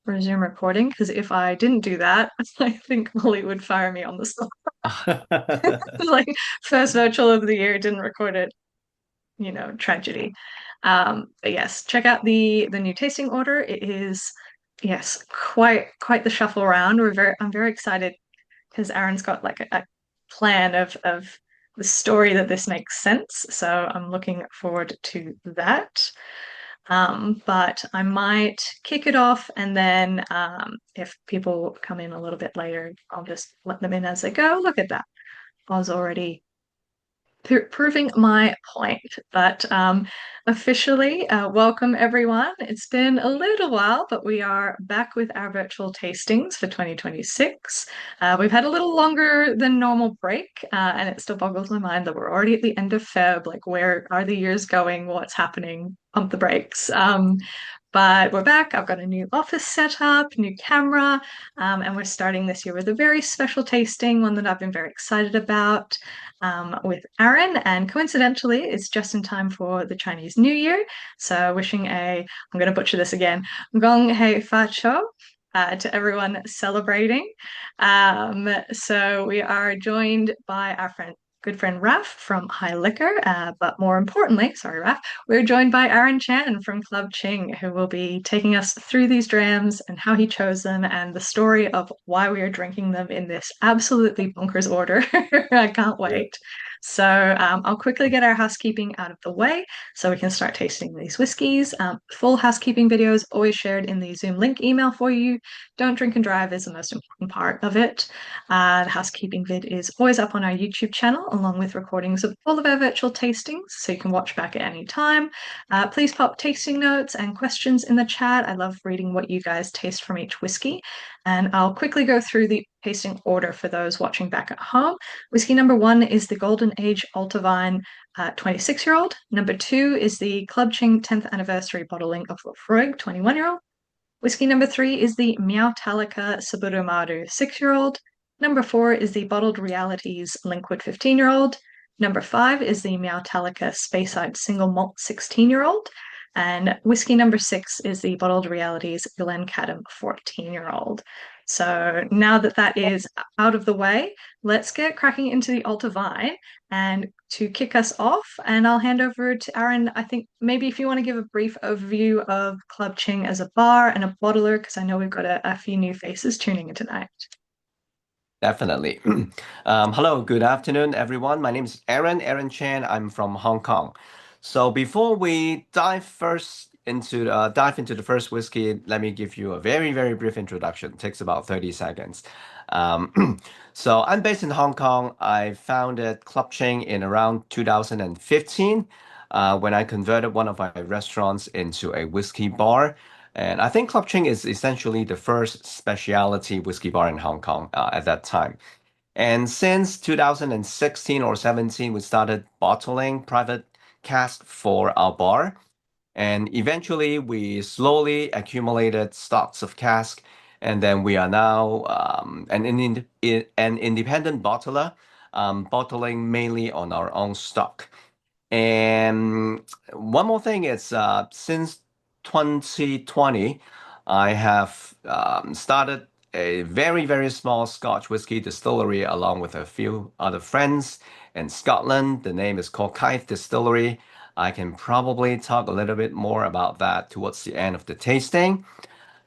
resume recording because if I didn't do that, I think Molly would fire me on the spot. Like first virtual of the year, didn't record it, tragedy. But yes, check out the new tasting order. It is yes, quite the shuffle around. I'm very excited because Aaron's got like a plan of the story that this makes sense. So I'm looking forward to that. But I might kick it off and then if people come in a little bit later, I'll just let them in as they go. Look at that. I was already proving my point. But officially, welcome everyone. It's been a little while, but we are back with our virtual tastings for 2026. We've had a little longer than normal break, and it still boggles my mind that we're already at the end of Feb. Like, where are the years going? What's happening? Pump the brakes. But we're back. I've got a new office set up, new camera, and we're starting this year with a very special tasting, one that I've been very excited about with Aaron. And coincidentally, it's just in time for the Chinese New Year. So wishing I'm going to butcher this again, Gong Hei Fa Cho. To everyone celebrating. So we are joined by our good friend Raf from High Liquor, but more importantly, sorry, Raf, we're joined by Aaron Chan from Club Qing, who will be taking us through these drams and how he chose them and the story of why we are drinking them in this absolutely bonkers order. I can't wait. So I'll quickly get our housekeeping out of the way so we can start tasting these whiskies. Full housekeeping videos always shared in the Zoom link email for you. Don't drink and drive is the most important part of it. The housekeeping vid is always up on our YouTube channel, along with recordings of all of our virtual tastings, so you can watch back at any time. Please pop tasting notes and questions in the chat. I love reading what you guys taste from each whiskey. And I'll quickly go through the tasting order for those watching back at home. Whiskey number 1 is the Golden Age Allt-A-Bhainne 26-year-old. Number 2 is the Club Qing 10th anniversary bottling of Laphroaig 21-year-old. Whiskey number 3 is the Meowtallica Saburo Maru 6-year-old. Number 4 is the Bottled Realities Linkwood 15-year-old. Number 5 is the Meowtallica Speyside Single Malt 16-year-old. And whiskey number 6 is the Bottled Realities Glencadam 14-year-old. So now that that is out of the way, let's get cracking into the Allt-A-Bhainne. And to kick us off, and I'll hand over to Aaron. I think maybe if you want to give a brief overview of Club Qing as a bar and a bottler, because I know we've got a few new faces tuning in tonight. Definitely. Hello, good afternoon, everyone. My name is Aaron Chan. I'm from Hong Kong. So before we dive into the first whiskey, let me give you a very brief introduction. It takes about 30 seconds. So I'm based in Hong Kong. I founded Club Qing in around 2015 when I converted one of my restaurants into a whiskey bar. And I think Club Qing is essentially the first specialty whiskey bar in Hong Kong at that time. And since 2016 or 17, we started bottling private cask for our bar. And eventually, we slowly accumulated stocks of cask. And then we are now an independent bottler, bottling mainly on our own stock. And one more thing is, since 2020, I have started a very small Scotch whiskey distillery along with a few other friends in Scotland. The name is called Kythe Distillery. I can probably talk a little bit more about that towards the end of the tasting.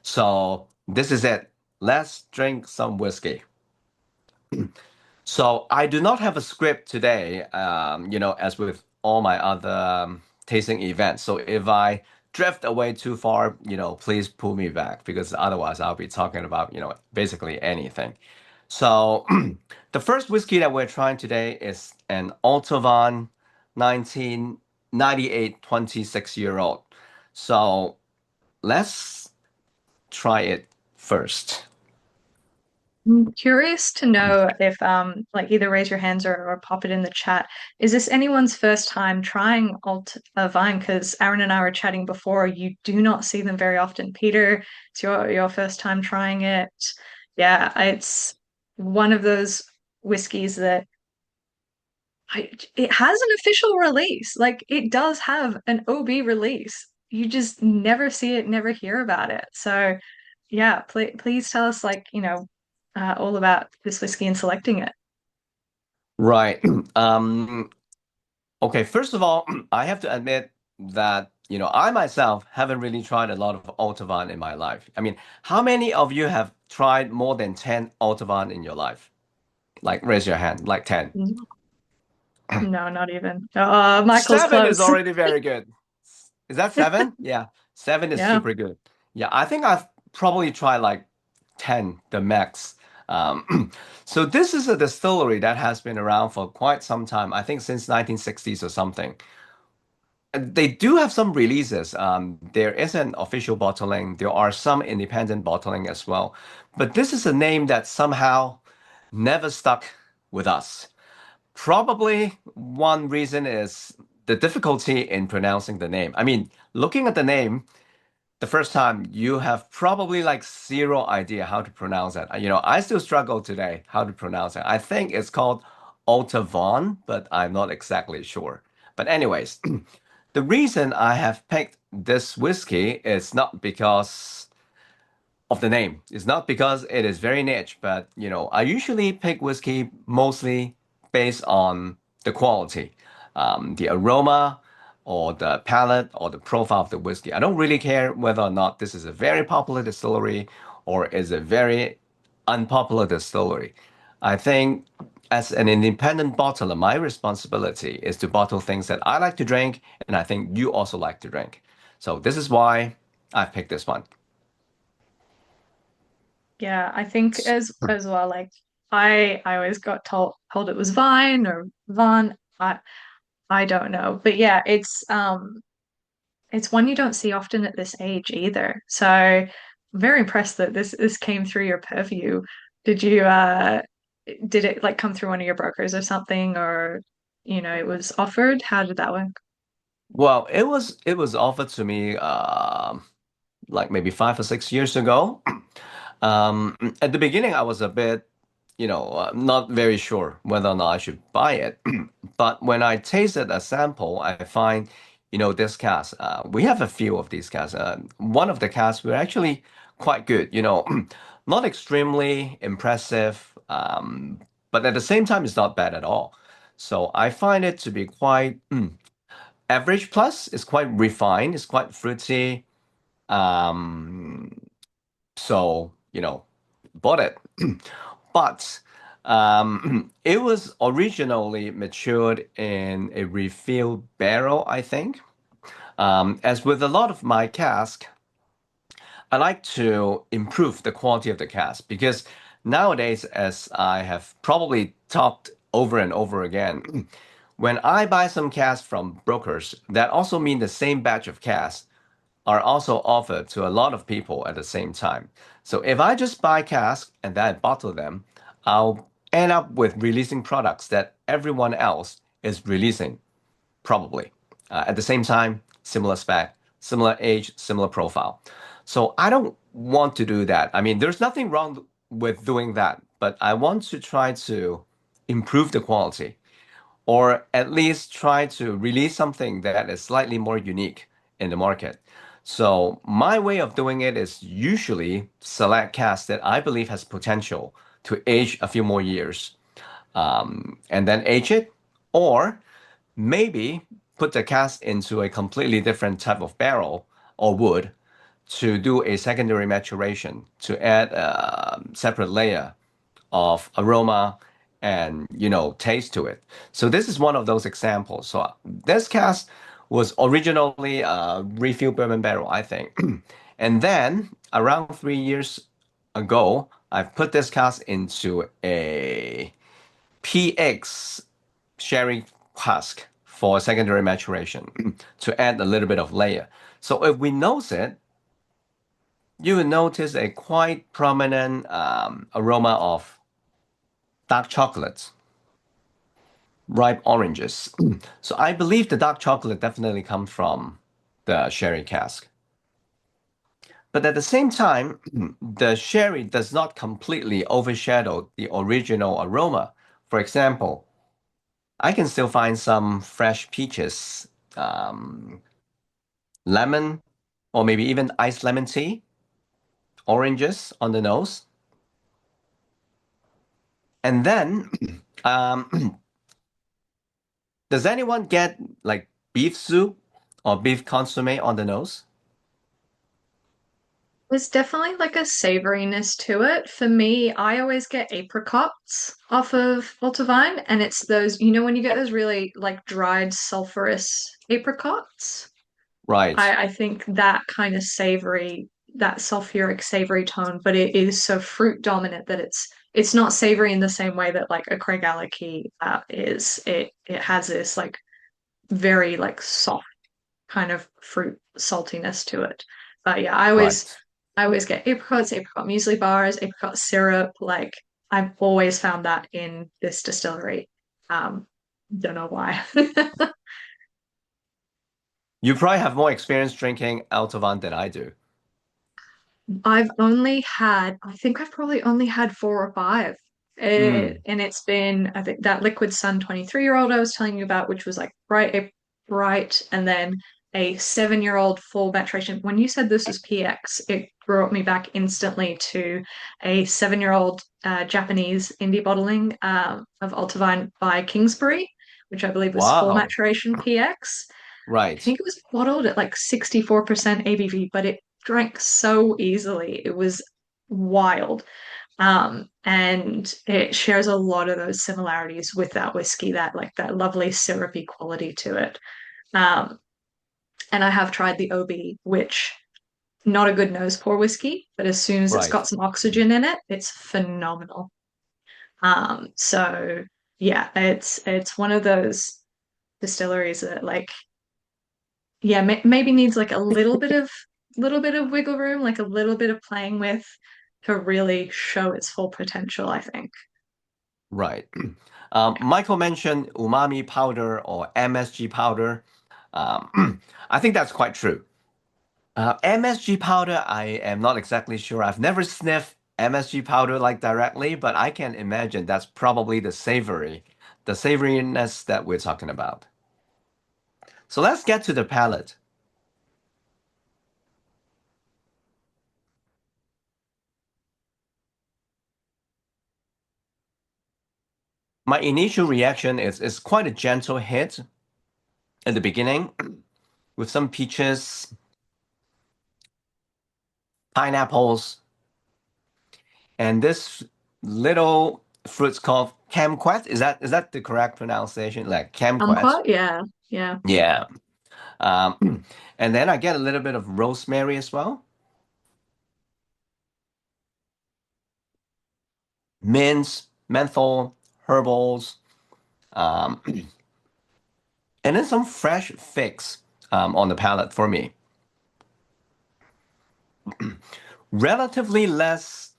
So this is it. Let's drink some whiskey. So I do not have a script today, as with all my other tasting events. So if I drift away too far, please pull me back because otherwise I'll be talking about, basically anything. So the first whiskey that we're trying today is an Allt-A-Bhainne 1998 26-year-old. So let's try it first. I'm curious to know if like either raise your hands or pop it in the chat. Is this anyone's first time trying Allt-A-Bhainne? Because Aaron and I were chatting before. You do not see them very often. Peter, it's your first time trying it. Yeah, it's one of those whiskeys that it has an official release. Like it does have an OB release. You just never see it, never hear about it. So yeah, please tell us all about this whiskey and selecting it. Right. Okay, first of all, I have to admit that, I myself haven't really tried a lot of Allt-A-Bhainne in my life. I mean, how many of you have tried more than 10 Allt-A-Bhainne in your life? Like, raise your hand, like 10. No, not even. Michael's Seven is close. already very good. Is that seven? Yeah, seven is Yeah. super good. Yeah, I think I've probably tried like 10, the max. So this is a distillery that has been around for quite some time. I think since 1960s or something. They do have some releases. There is an official bottling. There are some independent bottling as well. But this is a name that somehow never stuck with us. Probably one reason is the difficulty in pronouncing the name. I mean, looking at the name, the first time you have probably like zero idea how to pronounce it. I still struggle today how to pronounce it. I think it's called Alta-Bhainne, but I'm not exactly sure. But anyways, the reason I have picked this whiskey is not because of the name. It's not because it is very niche, but I usually pick whiskey mostly based on the quality, the aroma, or the palate, or the profile of the whiskey. I don't really care whether or not this is a very popular distillery or is a very unpopular distillery. I think as an independent bottler, my responsibility is to bottle things that I like to drink, and I think you also like to drink. So this is why I've picked this one. Yeah, I think as well, like I always got told it was Vine or Von. I don't know. But yeah, it's one you don't see often at this age either. So I'm very impressed that this came through your purview. Did you did it like come through one of your brokers or something, or it was offered? How did that work? Well, it was offered to me like maybe 5 or 6 years ago. At the beginning, I was a bit, not very sure whether or not I should buy it. But when I tasted a sample, I find, this cask. We have a few of these casks. One of the casks were actually quite good. Not extremely impressive, but at the same time, it's not bad at all. So I find it to be quite average plus. It's quite refined. It's quite fruity. Um, so, bought it. But it was originally matured in a refill barrel, I think. As with a lot of my cask, I like to improve the quality of the cask because nowadays, as I have probably talked over and over again, when I buy some cask from brokers that also mean the same batch of cask are also offered to a lot of people at the same time. So if I just buy casks and then I bottle them, I'll end up with releasing products that everyone else is releasing, probably. At the same time, similar spec, similar age, similar profile. So I don't want to do that. I mean, there's nothing wrong with doing that, but I want to try to improve the quality or at least try to release something that is slightly more unique in the market. So my way of doing it is usually select cast that I believe has potential to age a few more years, and then age it, or maybe put the cast into a completely different type of barrel or wood to do a secondary maturation to add a separate layer of aroma and taste to it. So this is one of those examples. So this cask was originally a refill bourbon barrel, I think. And then around 3 years ago, I put this cask into a PX sherry cask for secondary maturation to add a little bit of layer. So if we nose it, you will notice a quite prominent aroma of dark chocolate, ripe oranges. So I believe the dark chocolate definitely comes from the sherry cask. But at the same time, the sherry does not completely overshadow the original aroma. For example, I can still find some fresh peaches, lemon, or maybe even iced lemon tea, oranges on the nose. And then, um, does anyone get like beef soup or beef consomme on the nose? There's definitely like a savoriness to it. For me, I always get apricots off of Allt-A-Bhainne, and it's those, when you get those really like dried sulfurous apricots. Right, I think that kind of savory, that sulfuric savory tone, but it is so fruit dominant that it's not savory in the same way that like a Craigellachie is. It has this like very like soft kind of fruit saltiness to it. But yeah, right. I always get apricots, apricot muesli bars, apricot syrup. Like I've always found that in this distillery. Don't know why. You probably have more experience drinking Altovan than I do. I think I've probably only had four or five. Mm. And it's been, I think that Liquid Sun 23-year-old I was telling you about, which was like bright, and then a 7-year-old full maturation. When you said this was PX, it brought me back instantly to a 7-year-old Japanese indie bottling of Allt-A-Bhainne by Kingsbury, which I believe was full Wow. maturation PX. I Right, think it was bottled at like 64% ABV, but it drank so easily. It was wild. And it shares a lot of those similarities with that whiskey, that like that lovely syrupy quality to it. Um, and I have tried the OB, which not a good nose pour whiskey, but as soon as it's right. got some oxygen in it, it's phenomenal. So yeah, it's one of those distilleries that like yeah, maybe needs like a little bit of wiggle room, like a little bit of playing with to really show its full potential, I think. Right. Michael mentioned umami powder or MSG powder. I think that's quite true. MSG powder, I am not exactly sure. I've never sniffed MSG powder like directly, but I can imagine that's probably the savoriness that we're talking about. So let's get to the palate. My initial reaction is quite a gentle hit at the beginning with some peaches, pineapples, and this little fruit's called kumquat. Is that the correct pronunciation? Like kumquat? Kumquat, yeah, yeah. Yeah. And then I get a little bit of rosemary as well, mints, menthol, herbals, um, and then some fresh figs on the palate for me. Relatively less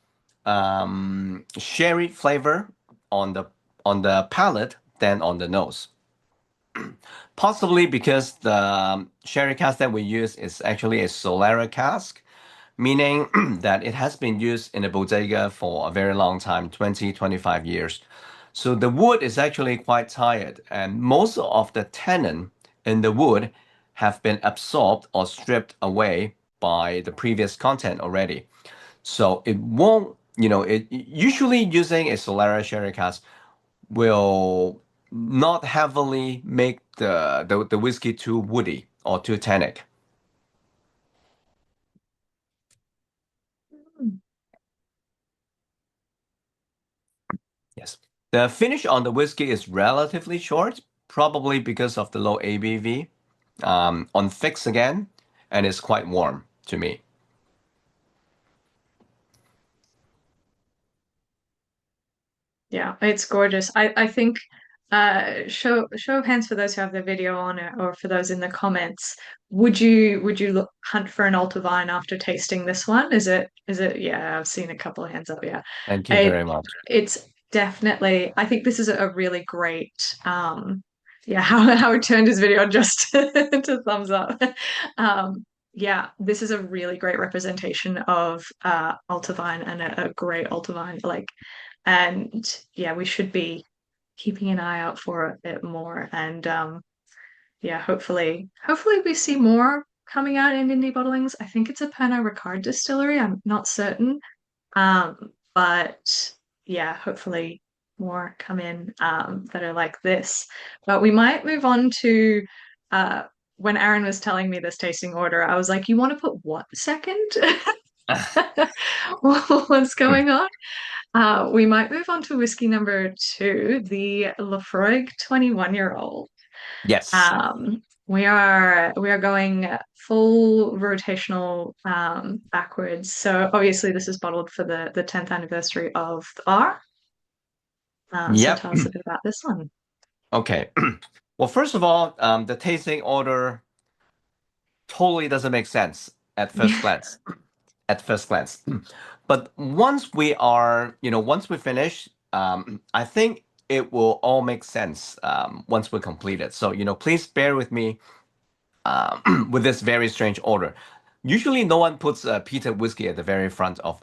sherry flavor on the palate than on the nose. Possibly because the sherry cask that we use is actually a Solera cask, meaning that it has been used in a bodega for a very long time, 20, 25 years. So the wood is actually quite tired, and most of the tannin in the wood have been absorbed or stripped away by the previous content already. So it won't, it usually using a Solera sherry cask will not heavily make the whiskey too woody or too tannic. Yes. The finish on the whiskey is relatively short, probably because of the low ABV. On fix again, and it's quite warm to me. Yeah, it's gorgeous. I think show of hands for those who have the video on it or for those in the comments. Would you hunt for an Alta-Vine after tasting this one? Is it yeah, I've seen a couple of hands up, yeah. Thank you It very much. it's definitely I think this is a really great yeah, how it turned his video just to thumbs up. Yeah, this is a really great representation of Alta-Vine and a great Alta-Vine. Like and yeah, we should be keeping an eye out for it more. And yeah, hopefully we see more coming out in indie bottlings. I think it's a Pernod Ricard distillery. I'm not certain. But yeah, hopefully more come in that are like this. But we might move on to uh, when Aaron was telling me this tasting order, I was like, you want to put what second? What's going on? We might move on to whiskey number two, the Laphroaig 21-year-old. Yes. We are going full rotational backwards. So obviously this is bottled for the 10th anniversary of the bar. So Yep. tell us a bit about this one. Okay. Well, first of all, the tasting order totally doesn't make sense at first glance. At first glance. But once we finish, I think it will all make sense once we complete it. So, please bear with me with this very strange order. Usually, no one puts peated whiskey at the very front of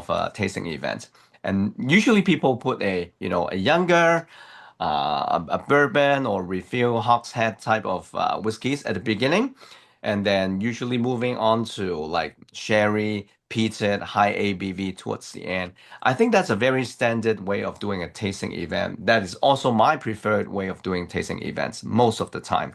a tasting event, and usually people put a younger, a bourbon or refill hogshead type of whiskeys at the beginning, and then usually moving on to like sherry, peated, high ABV towards the end. I think that's a very standard way of doing a tasting event. That is also my preferred way of doing tasting events most of the time.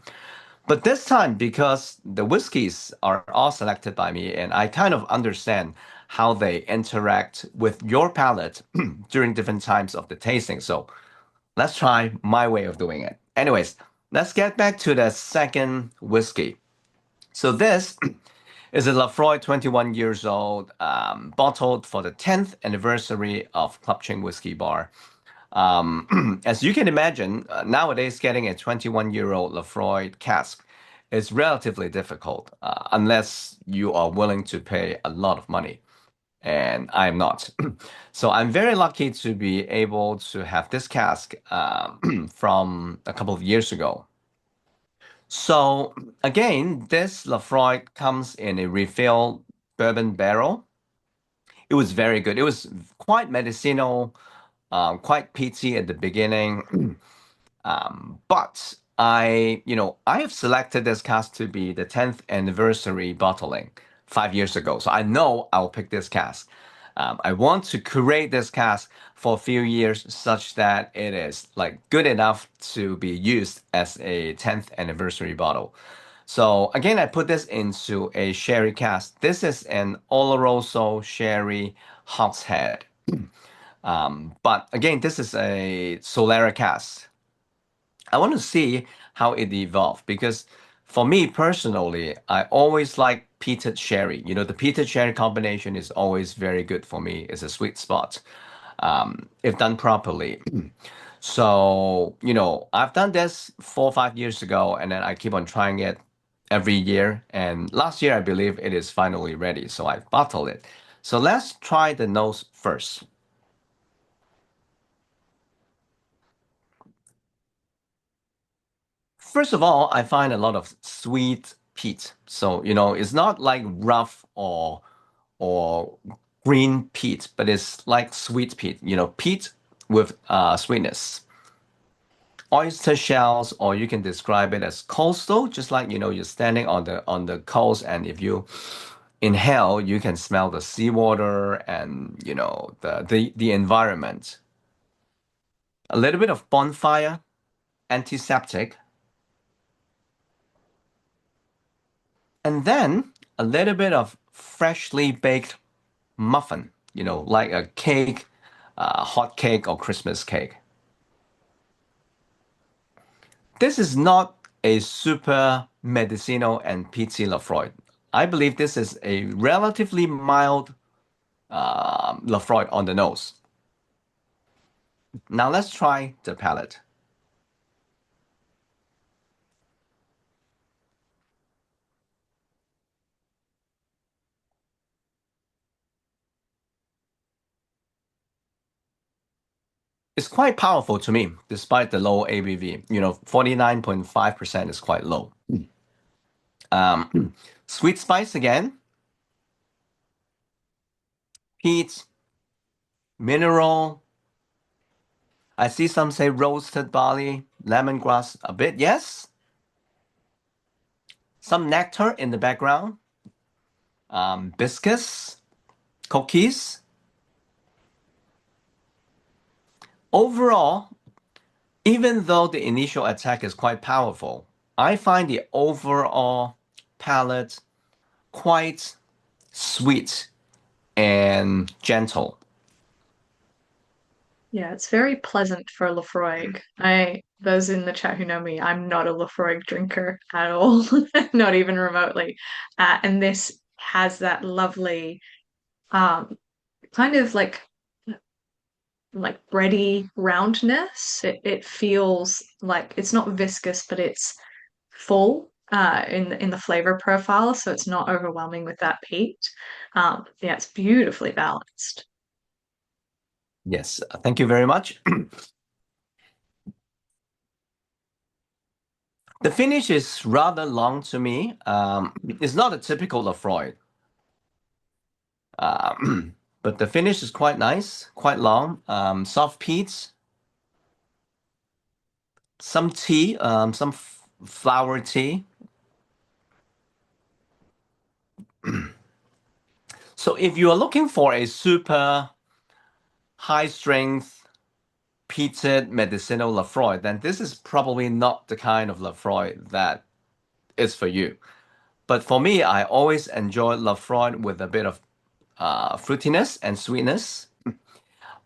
But this time, because the whiskeys are all selected by me and I kind of understand how they interact with your palate during different times of the tasting. So let's try my way of doing it. Anyways, let's get back to the second whiskey. So this is a Laphroaig 21 years old, bottled for the 10th anniversary of Club Qing Whiskey Bar. As you can imagine, nowadays getting a 21-year-old Laphroaig cask is relatively difficult unless you are willing to pay a lot of money, and I'm not. So I'm very lucky to be able to have this cask from a couple of years ago. So again, this Laphroaig comes in a refill bourbon barrel. It was very good. It was quite medicinal, quite peaty at the beginning. But I have selected this cask to be the 10th anniversary bottling 5 years ago. So I know I'll pick this cask. I want to curate this cask for a few years such that it is like good enough to be used as a 10th anniversary bottle. So again, I put this into a sherry cask. This is an Oloroso sherry hogshead. But again, this is a Solera cask. I want to see how it evolved because for me personally, I always like peated sherry. The peated sherry combination is always very good for me. It's a sweet spot if done properly. So, I've done this 4 or 5 years ago, and then I keep on trying it every year. And last year, I believe it is finally ready. So I bottled it. So let's try the nose first. First of all, I find a lot of sweet peat. So, it's not like rough or green peat, but it's like sweet peat, peat with sweetness. Oyster shells, or you can describe it as coastal, just like you're standing on the coast, and if you inhale, you can smell the seawater and the environment. A little bit of bonfire, antiseptic, and then a little bit of freshly baked muffin, like a cake, hot cake or Christmas cake. This is not a super medicinal and peaty Laphroaig. I believe this is a relatively mild Laphroaig on the nose. Now let's try the palate. It's quite powerful to me, despite the low ABV. 49.5% is quite low. Sweet spice again, peat, mineral. I see some say roasted barley, lemongrass a bit, yes. some nectar in the background, biscuits, cookies. Overall, even though the initial attack is quite powerful, I find the overall palate quite sweet and gentle. Yeah, it's very pleasant for Laphroaig. Those in the chat who know me, I'm not a Laphroaig drinker at all, not even remotely. And this has that lovely, um, kind of like bready roundness. It feels like it's not viscous, but it's full in the flavor profile, so it's not overwhelming with that peat. Yeah, it's beautifully balanced. Yes, thank you very much. The finish is rather long to me. It's not a typical Laphroaig, but the finish is quite nice, quite long. Soft peats, some tea, some flower tea. So if you are looking for a super high strength peated medicinal Laphroaig, then this is probably not the kind of Laphroaig that is for you. But for me, I always enjoy Laphroaig with a bit of fruitiness and sweetness.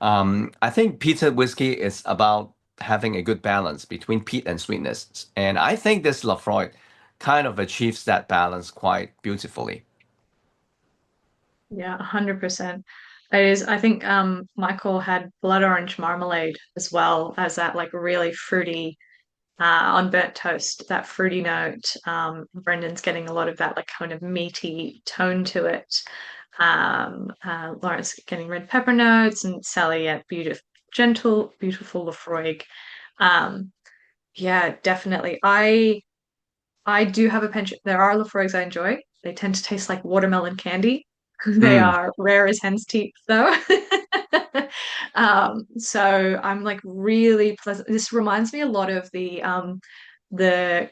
I think peated whiskey is about having a good balance between peat and sweetness. And I think this Laphroaig kind of achieves that balance quite beautifully. Yeah, 100%. It is, I think Michael had blood orange marmalade as well as that like really fruity on burnt toast, that fruity note. Brendan's getting a lot of that like kind of meaty tone to it. Lawrence getting red pepper notes and Sally at beautiful, gentle, beautiful Laphroaig. Um, yeah, definitely. I do have a penchant. There are Laphroaigs I enjoy. They tend to taste like watermelon candy. They Mm, are rare as hen's teeth, though. So I'm like really pleasant. This reminds me a lot of the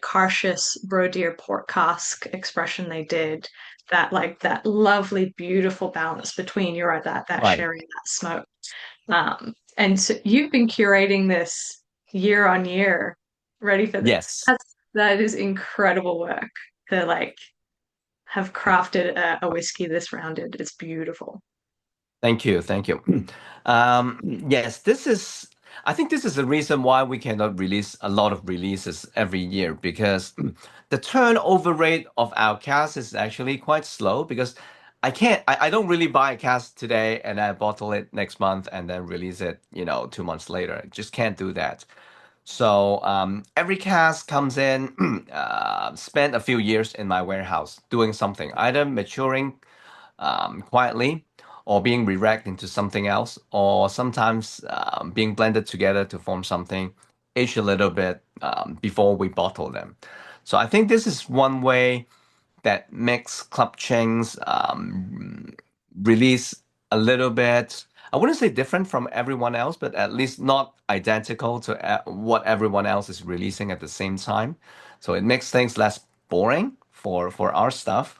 Carshes Brodeer pork cask expression they did. That like that lovely, beautiful balance between you're right, that right. sherry and that smoke. And so you've been curating this year on year, ready for this. Yes. That is incredible work to like have crafted a whiskey this rounded. It's beautiful. Thank you. Thank you. Yes, I think this is the reason why we cannot release a lot of releases every year because the turnover rate of our cast is actually quite slow because I don't really buy a cast today and I bottle it next month and then release it, 2 months later. I just can't do that. So every cast comes in, spend a few years in my warehouse doing something, either maturing quietly or being re-racked into something else, or sometimes being blended together to form something, age a little bit before we bottle them. So I think this is one way that makes Club Qing's release a little bit, I wouldn't say different from everyone else, but at least not identical to what everyone else is releasing at the same time. So it makes things less boring for our stuff.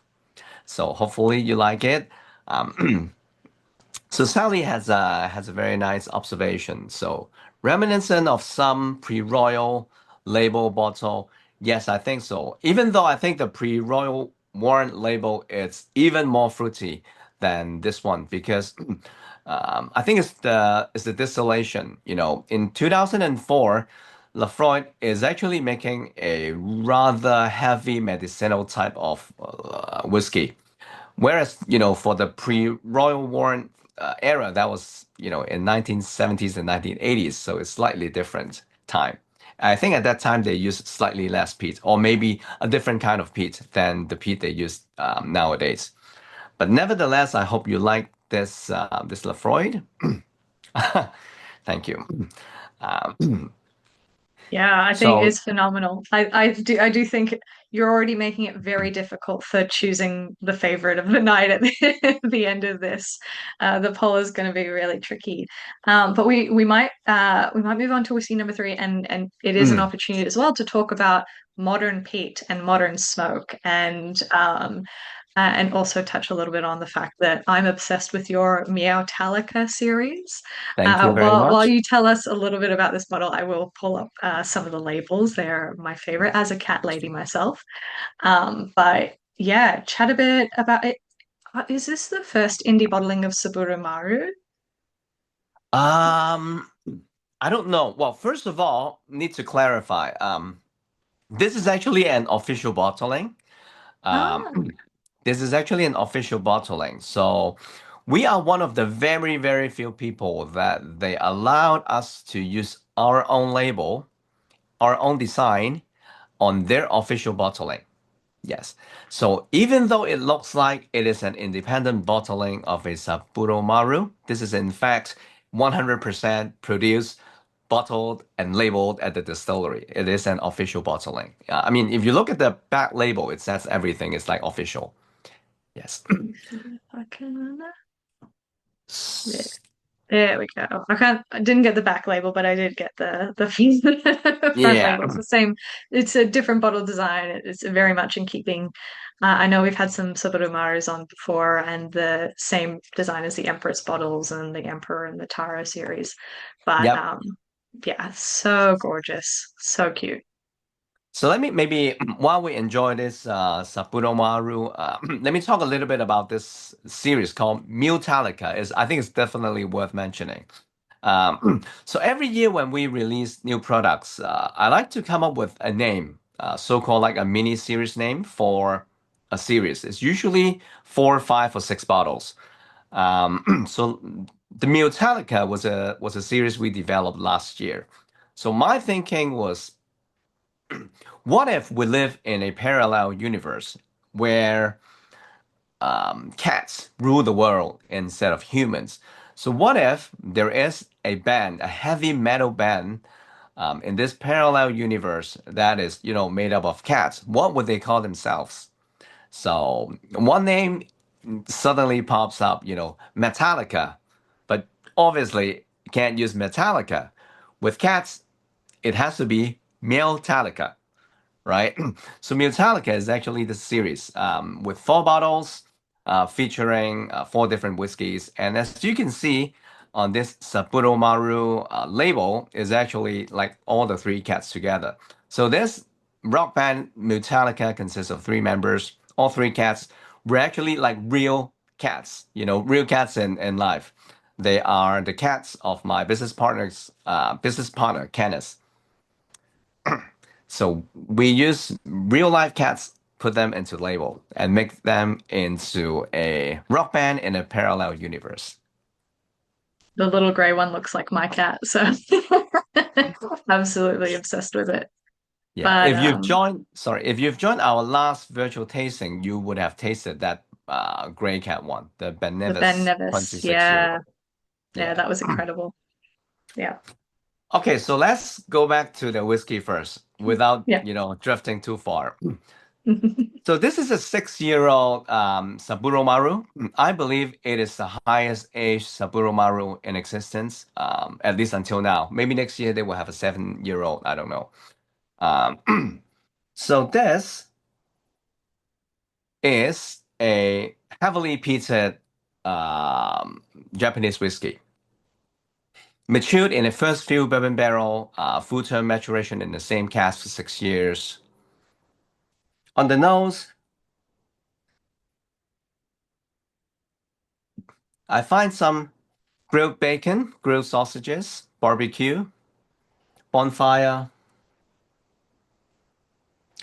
So hopefully you like it. So Sally has a very nice observation. So reminiscent of some pre-royal label bottle. Yes, I think so. Even though I think the pre-royal warrant label is even more fruity than this one because I think it's the distillation. In 2004, Laphroaig is actually making a rather heavy medicinal type of whiskey. Whereas, for the pre-Royal Warrant era, that was, in 1970s and 1980s, so it's slightly different time. I think at that time they used slightly less peat, or maybe a different kind of peat than the peat they use nowadays. But nevertheless, I hope you like this Laphroaig. Thank you. Yeah, I think So, it's phenomenal. I do think you're already making it very difficult for choosing the favorite of the night at the end of this. The poll is going to be really tricky. But we might move on to whiskey number three, and it is an mm, opportunity as well to talk about modern peat and modern smoke, and also touch a little bit on the fact that I'm obsessed with your Meowtalica series. thank you very While much. you tell us a little bit about this bottle, I will pull up some of the labels. They're my favorite as a cat lady myself. But yeah, chat a bit about it. Is this the first indie bottling of Saburo Maru? Um, I don't know. Well, first of all, need to clarify. This is actually an official bottling. Um, Ah, this is actually an official bottling. So we are one of the very, very few people that they allowed us to use our own label, our own design on their official bottling. Yes. So even though it looks like it is an independent bottling of a Sapporo Maru, this is in fact 100% produced, bottled, and labeled at the distillery. It is an official bottling. I mean, if you look at the back label, it says everything is like official. Yes. let me see if I can. Yeah. There we go. I didn't get the back label, but I did get the front Yeah. label. It's the same. It's a different bottle design. It's very much in keeping. I know we've had some Saburumarus on before, and the same design as the Empress bottles and the Emperor and the Taro series. But Yep. yeah, so gorgeous, so cute. So let me maybe while we enjoy this Sapporo Maru, let me talk a little bit about this series called Mutalica. Is I think it's definitely worth mentioning. So every year when we release new products, I like to come up with a name, so-called like a mini series name for a series. It's usually four, five, or six bottles. So the Mutalica was a series we developed last year. So my thinking was, what if we live in a parallel universe where cats rule the world instead of humans? So what if there is a band, a heavy metal band, in this parallel universe that is, made up of cats? What would they call themselves? So one name suddenly pops up, Metallica, but obviously can't use Metallica. With cats, it has to be Metallica, right? So Metallica is actually the series with four bottles featuring four different whiskeys. And as you can see on this Sapporo Maru label is actually like all the three cats together. So this rock band Metallica consists of three members. All three cats were actually like real cats, real cats in life. They are the cats of my business partner, Kenneth. So we use real life cats, put them into label, and make them into a rock band in a parallel universe. The little gray one looks like my cat, so absolutely obsessed with it. Yeah, But if you've joined our last virtual tasting, you would have tasted that gray cat one, the Ben the Ben Nevis Nevis, 26-year-old. yeah, yeah, Yeah. that was incredible. Yeah. Okay, so let's go back to the whiskey first without, Yeah. drifting too far. So this is a 6-year-old Saburo Maru. I believe it is the highest aged Saburo Maru in existence, at least until now. Maybe next year they will have a 7-year-old. I don't know. So this is a heavily peated Japanese whiskey, matured in a first fill bourbon barrel, full term maturation in the same cask for 6 years. On the nose, I find some grilled bacon, grilled sausages, barbecue, bonfire.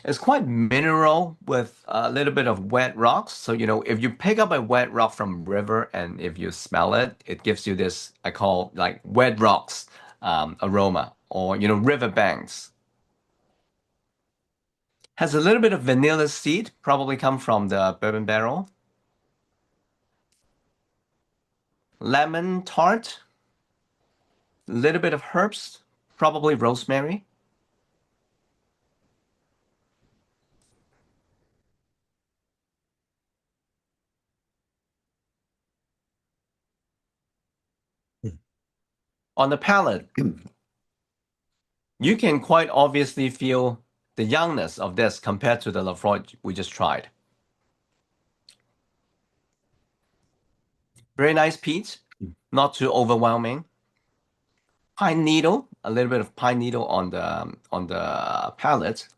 It's quite mineral with a little bit of wet rocks. So, if you pick up a wet rock from river and if you smell it, it gives you this, I call like wet rocks aroma or, river banks. Has a little bit of vanilla seed, probably come from the bourbon barrel. Lemon tart, a little bit of herbs, probably rosemary. On the palate, you can quite obviously feel the youngness of this compared to the Laphroaig we just tried. Very nice peat, not too overwhelming. Pine needle, a little bit of pine needle on the palate.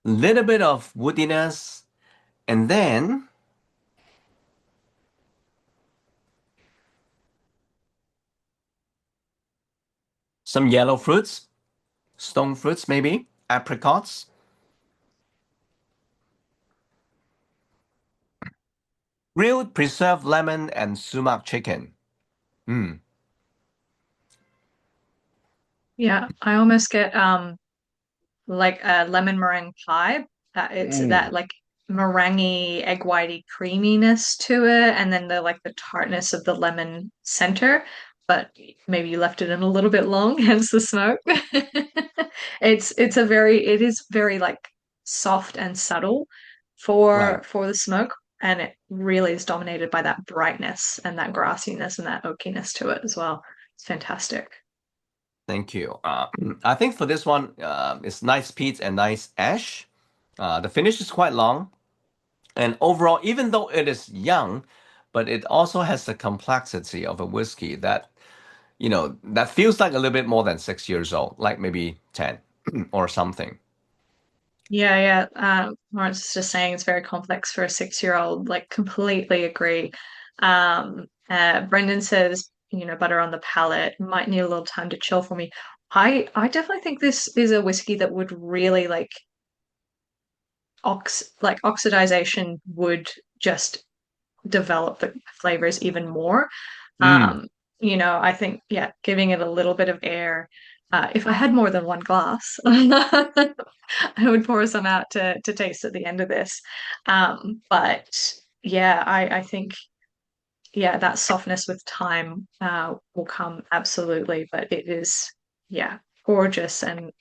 Little bit of woodiness, and then some yellow fruits, stone fruits maybe, apricots. Grilled preserved lemon and sumac chicken. Mm, Yeah, I almost get like a lemon meringue pie. It's that ooh, like meringue, egg whitey creaminess to it, and then the tartness of the lemon center. But maybe you left it in a little bit long, hence the smoke. It is very like soft and subtle right. for the smoke, and it really is dominated by that brightness and that grassiness and that oakiness to it as well. It's fantastic. Thank you. I think for this one, it's nice peat and nice ash. The finish is quite long. And overall, even though it is young, but it also has the complexity of a whiskey that, that feels like a little bit more than 6 years old, like maybe 10 or something. Yeah, yeah. Lawrence is just saying it's very complex for a 6-year-old. Like, completely agree. Brendan says, butter on the palate might need a little time to chill for me. I definitely think this is a whiskey that would really like oxidization would just develop the flavors even more. Mm, I think, yeah, giving it a little bit of air. If I had more than one glass, I would pour some out to taste at the end of this. But yeah, I think, yeah, that softness with time will come absolutely. But it is, yeah, gorgeous and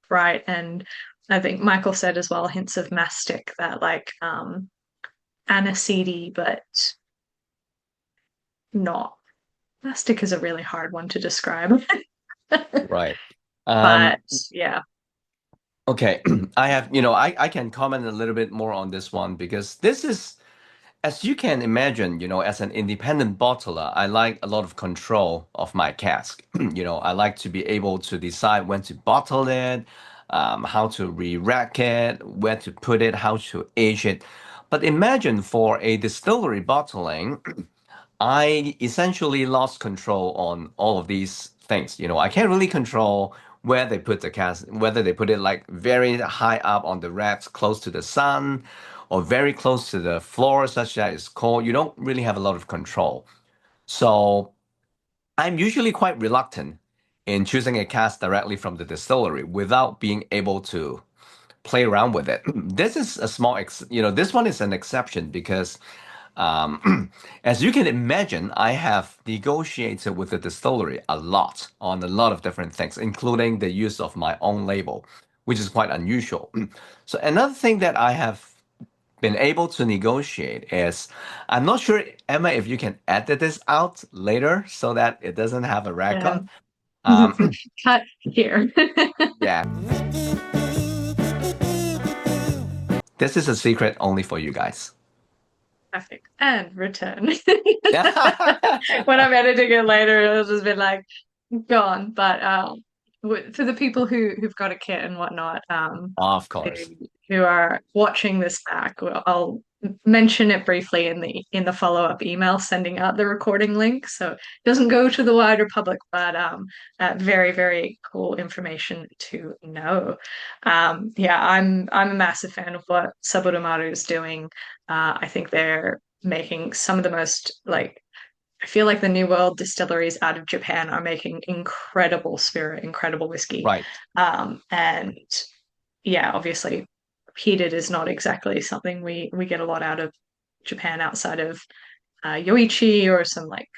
bright. And I think Michael said as well, hints of mastic, that like aniseedy, but not. Mastic is a really hard one to describe. right. But Um, yeah, okay. I can comment a little bit more on this one because this is, as you can imagine, as an independent bottler, I like a lot of control of my cask. I like to be able to decide when to bottle it, how to re-rack it, where to put it, how to age it. But imagine for a distillery bottling, I essentially lost control on all of these things. I can't really control where they put the cask, whether they put it like very high up on the racks, close to the sun, or very close to the floor, such that it's cold. You don't really have a lot of control. So I'm usually quite reluctant in choosing a cask directly from the distillery without being able to play around with it. This is a this one is an exception because as you can imagine, I have negotiated with the distillery a lot on a lot of different things, including the use of my own label, which is quite unusual. So another thing that I have been able to negotiate is, I'm not sure, Emma, if you can edit this out later so that it doesn't have a yeah. record. Um, Cut here. yeah, this is a secret only for you guys. Perfect. And return. When I'm editing it later, it'll just be like gone. But for the people who've got a kit and whatnot, Of who, course. who are watching this back, I'll mention it briefly in the follow-up email sending out the recording link. So it doesn't go to the wider public, but very, very cool information to know. Yeah, I'm a massive fan of what Saburo is doing. I think they're making some of the most like I feel like the New World distilleries out of Japan are making incredible spirit, incredible whiskey. Right. And yeah, obviously, peated is not exactly something we get a lot out of Japan outside of Yoichi or some like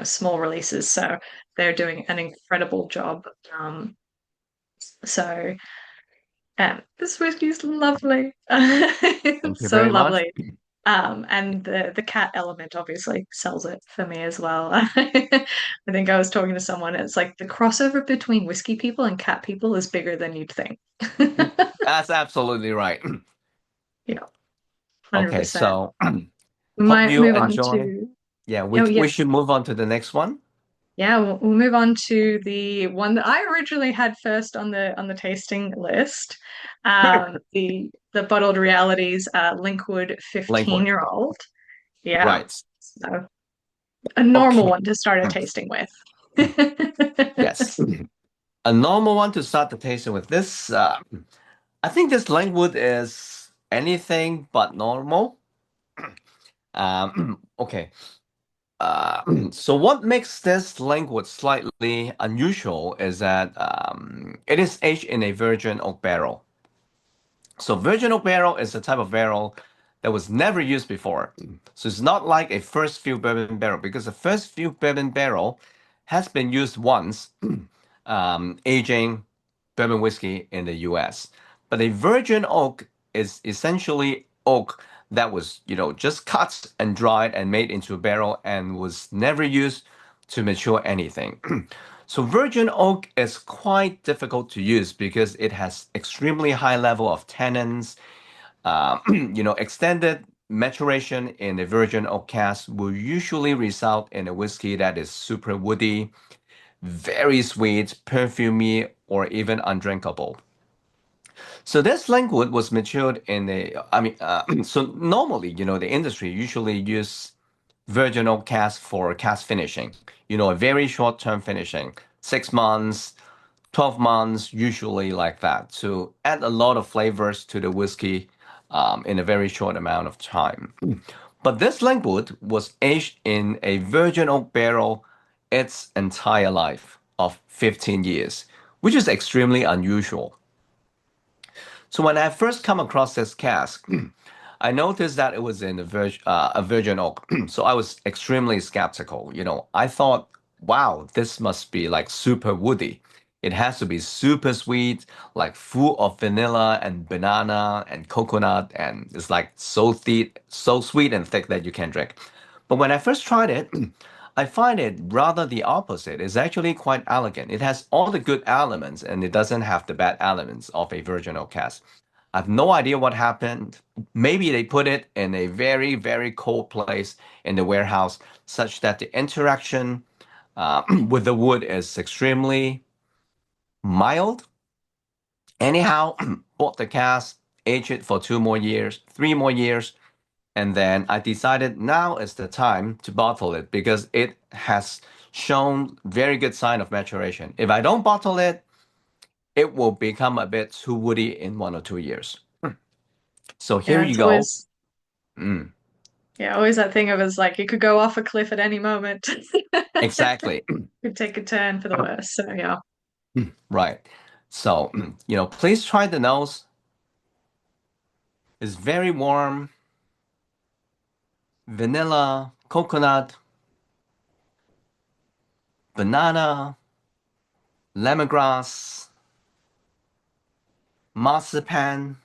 small releases. So they're doing an incredible job. So this whiskey is lovely. Thank It's you so very much. lovely. And the cat element obviously sells it for me as well. I think I was talking to someone, it's like the crossover between whiskey people and cat people is bigger than you'd think. That's absolutely right. Yeah, Okay, 100%. so We hope might you move on enjoy. to, Yeah, we oh we yeah, should move on to the next one. yeah, we'll move on to the one that I originally had first on the tasting list. The bottled realities Linkwood Linkwood. 15-year-old. Yeah. Right. So a normal Okay. one to start a tasting with. Yes. A normal one to start the tasting with. This, I think this Linkwood is anything but normal. Okay. So what makes this Linkwood slightly unusual is that it is aged in a virgin oak barrel. So virgin oak barrel is a type of barrel that was never used before. So it's not like a first fill bourbon barrel because the first fill bourbon barrel has been used once, aging bourbon whiskey in the US. But a virgin oak is essentially oak that was, just cut and dried and made into a barrel and was never used to mature anything. So virgin oak is quite difficult to use because it has extremely high level of tannins. Extended maturation in a virgin oak cask will usually result in a whiskey that is super woody, very sweet, perfumey, or even undrinkable. So this Linkwood was matured in so normally, the industry usually use virgin oak cask for cask finishing, a very short-term finishing, 6 months, 12 months, usually like that, to add a lot of flavors to the whiskey in a very short amount of time. But this Linkwood was aged in a virgin oak barrel its entire life of 15 years, which is extremely unusual. So when I first come across this cask, I noticed that it was in a virgin oak. So I was extremely skeptical. I thought, wow, this must be like super woody. It has to be super sweet, like full of vanilla and banana and coconut, and it's like so sweet and thick that you can drink. But when I first tried it, I find it rather the opposite. It's actually quite elegant. It has all the good elements and it doesn't have the bad elements of a virgin oak cask. I have no idea what happened. Maybe they put it in a very, very cold place in the warehouse, such that the interaction with the wood is extremely mild. Anyhow, bought the cask, aged it for 2 more years, 3 more years, and then I decided now is the time to bottle it because it has shown very good sign of maturation. If I don't bottle it, it will become a bit too woody in 1 or 2 years. So here Yeah, you it's go. always Mm, yeah, always that thing of it's like you could go off a cliff at any moment. exactly. Could take a turn for the worse. So yeah. Right. So, please try the nose. It's very warm, vanilla, coconut, banana, lemongrass, marzipan,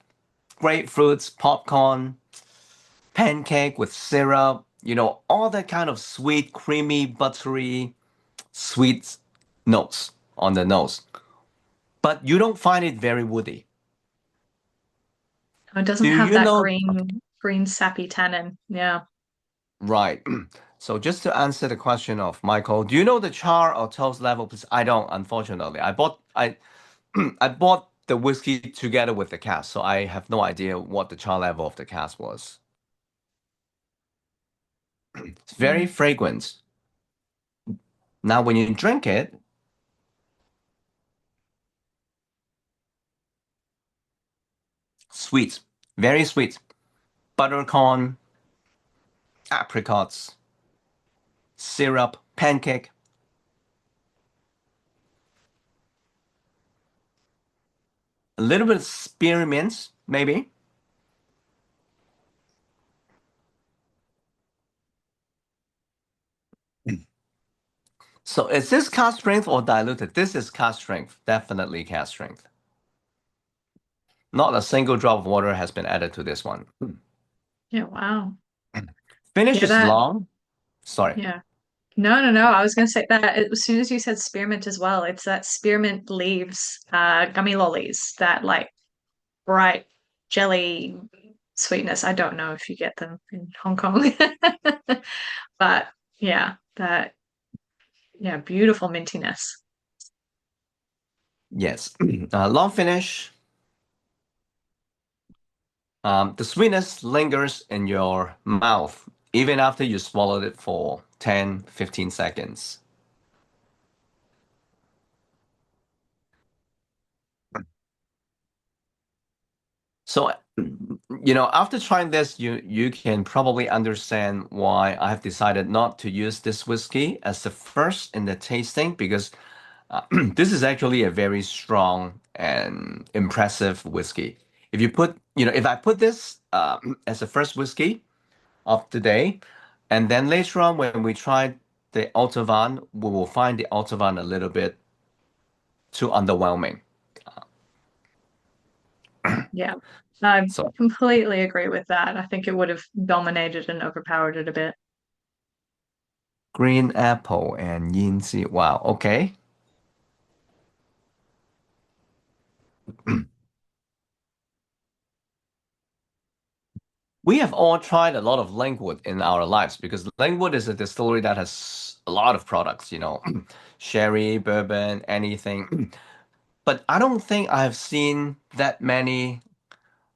grapefruits, popcorn, pancake with syrup, all that kind of sweet, creamy, buttery, sweet notes on the nose. But you don't find it very woody. It doesn't Do have you that know? green sappy tannin. Yeah. Right. So just to answer the question of Michael, do you know the char or toast level? Please, I don't, unfortunately. I bought the whiskey together with the cask, so I have no idea what the char level of the cask was. It's very Mm. fragrant. Now, when you drink it, sweet, very sweet. Buttercorn, apricots, syrup, pancake, a little bit of spearmint, maybe. So is this cask strength or diluted? This is cask strength, definitely cask strength. Not a single drop of water has been added to this one. Yeah, wow. Finish Yeah, is that, long. Sorry. yeah. No, no, no. I was going to say that as soon as you said spearmint as well, it's that spearmint leaves, gummy lollies, that like bright jelly sweetness. I don't know if you get them in Hong Kong, but yeah, that, yeah, beautiful mintiness. Yes. Long finish. The sweetness lingers in your mouth even after you swallowed it for 10, 15 seconds. So, after trying this, you can probably understand why I have decided not to use this whiskey as the first in the tasting because this is actually a very strong and impressive whiskey. If I put this as the first whiskey of the day, and then later on when we try the Allt-A-Bhainne, we will find the Allt-A-Bhainne a little bit too underwhelming. Yeah, I So completely agree with that. I think it would have dominated and overpowered it a bit. green apple and Yinzi. Wow. Okay. We have all tried a lot of Linkwood in our lives because Linkwood is a distillery that has a lot of products, sherry, bourbon, anything. But I don't think I've seen that many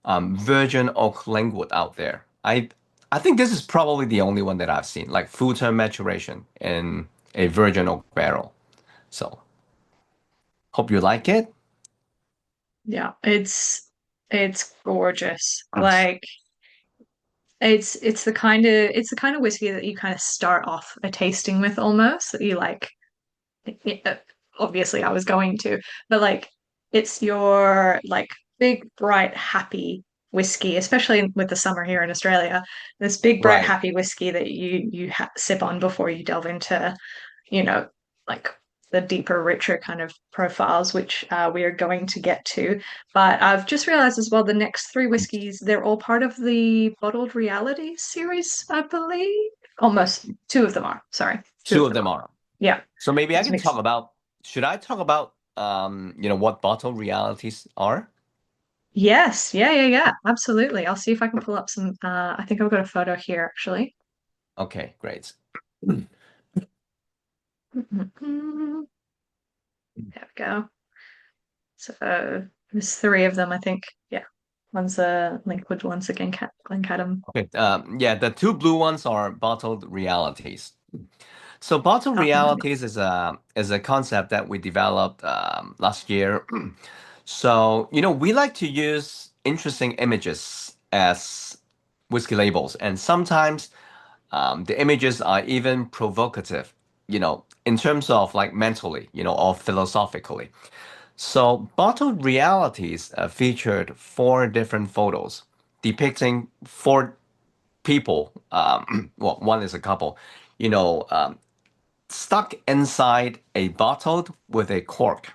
virgin oak Linkwood out there. I think this is probably the only one that I've seen, like full term maturation in a virgin oak barrel. So hope you like it. Yeah, it's gorgeous. Like it's the kind of whiskey that you kind of start off a tasting with almost that you like yeah, obviously I was going to, but like it's your like big, bright, happy whiskey, especially with the summer here in Australia. This big, bright, Right. happy whiskey that you sip on before you delve into, you know, like the deeper, richer kind of profiles, which we are going to get to. But I've just realized as well the next three whiskeys, they're all part of the Bottled Reality series, I believe. Almost two of them are. Sorry, two Two of of them them are. are. Yeah. So maybe I It's can talk mixed. about, should I talk about, what bottle realities are? Yes, yeah, yeah, yeah, absolutely. I'll see if I can pull up some. I think I've got a photo here actually. Okay, great. There we go. So there's three of them, I think. Yeah, one's a Linkwood, one's a Glencadam. Okay, yeah, the two blue ones are bottled realities. So bottled Oh, realities is a concept that we developed last year. So, we like to use interesting images as whiskey labels, and sometimes the images are even provocative, in terms of like mentally, or philosophically. So, bottled realities featured four different photos depicting four people. Well, one is a couple, stuck inside a bottle with a cork.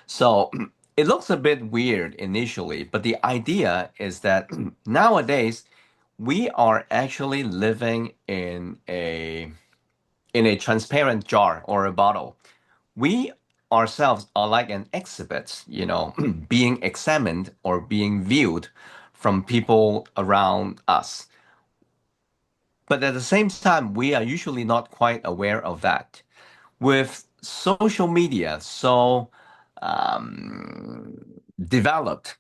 So it looks a bit weird initially, but the idea is that nowadays we are actually living in a transparent jar or a bottle. We ourselves are like an exhibit, being examined or being viewed from people around us. But at the same time, we are usually not quite aware of that. With social media so developed,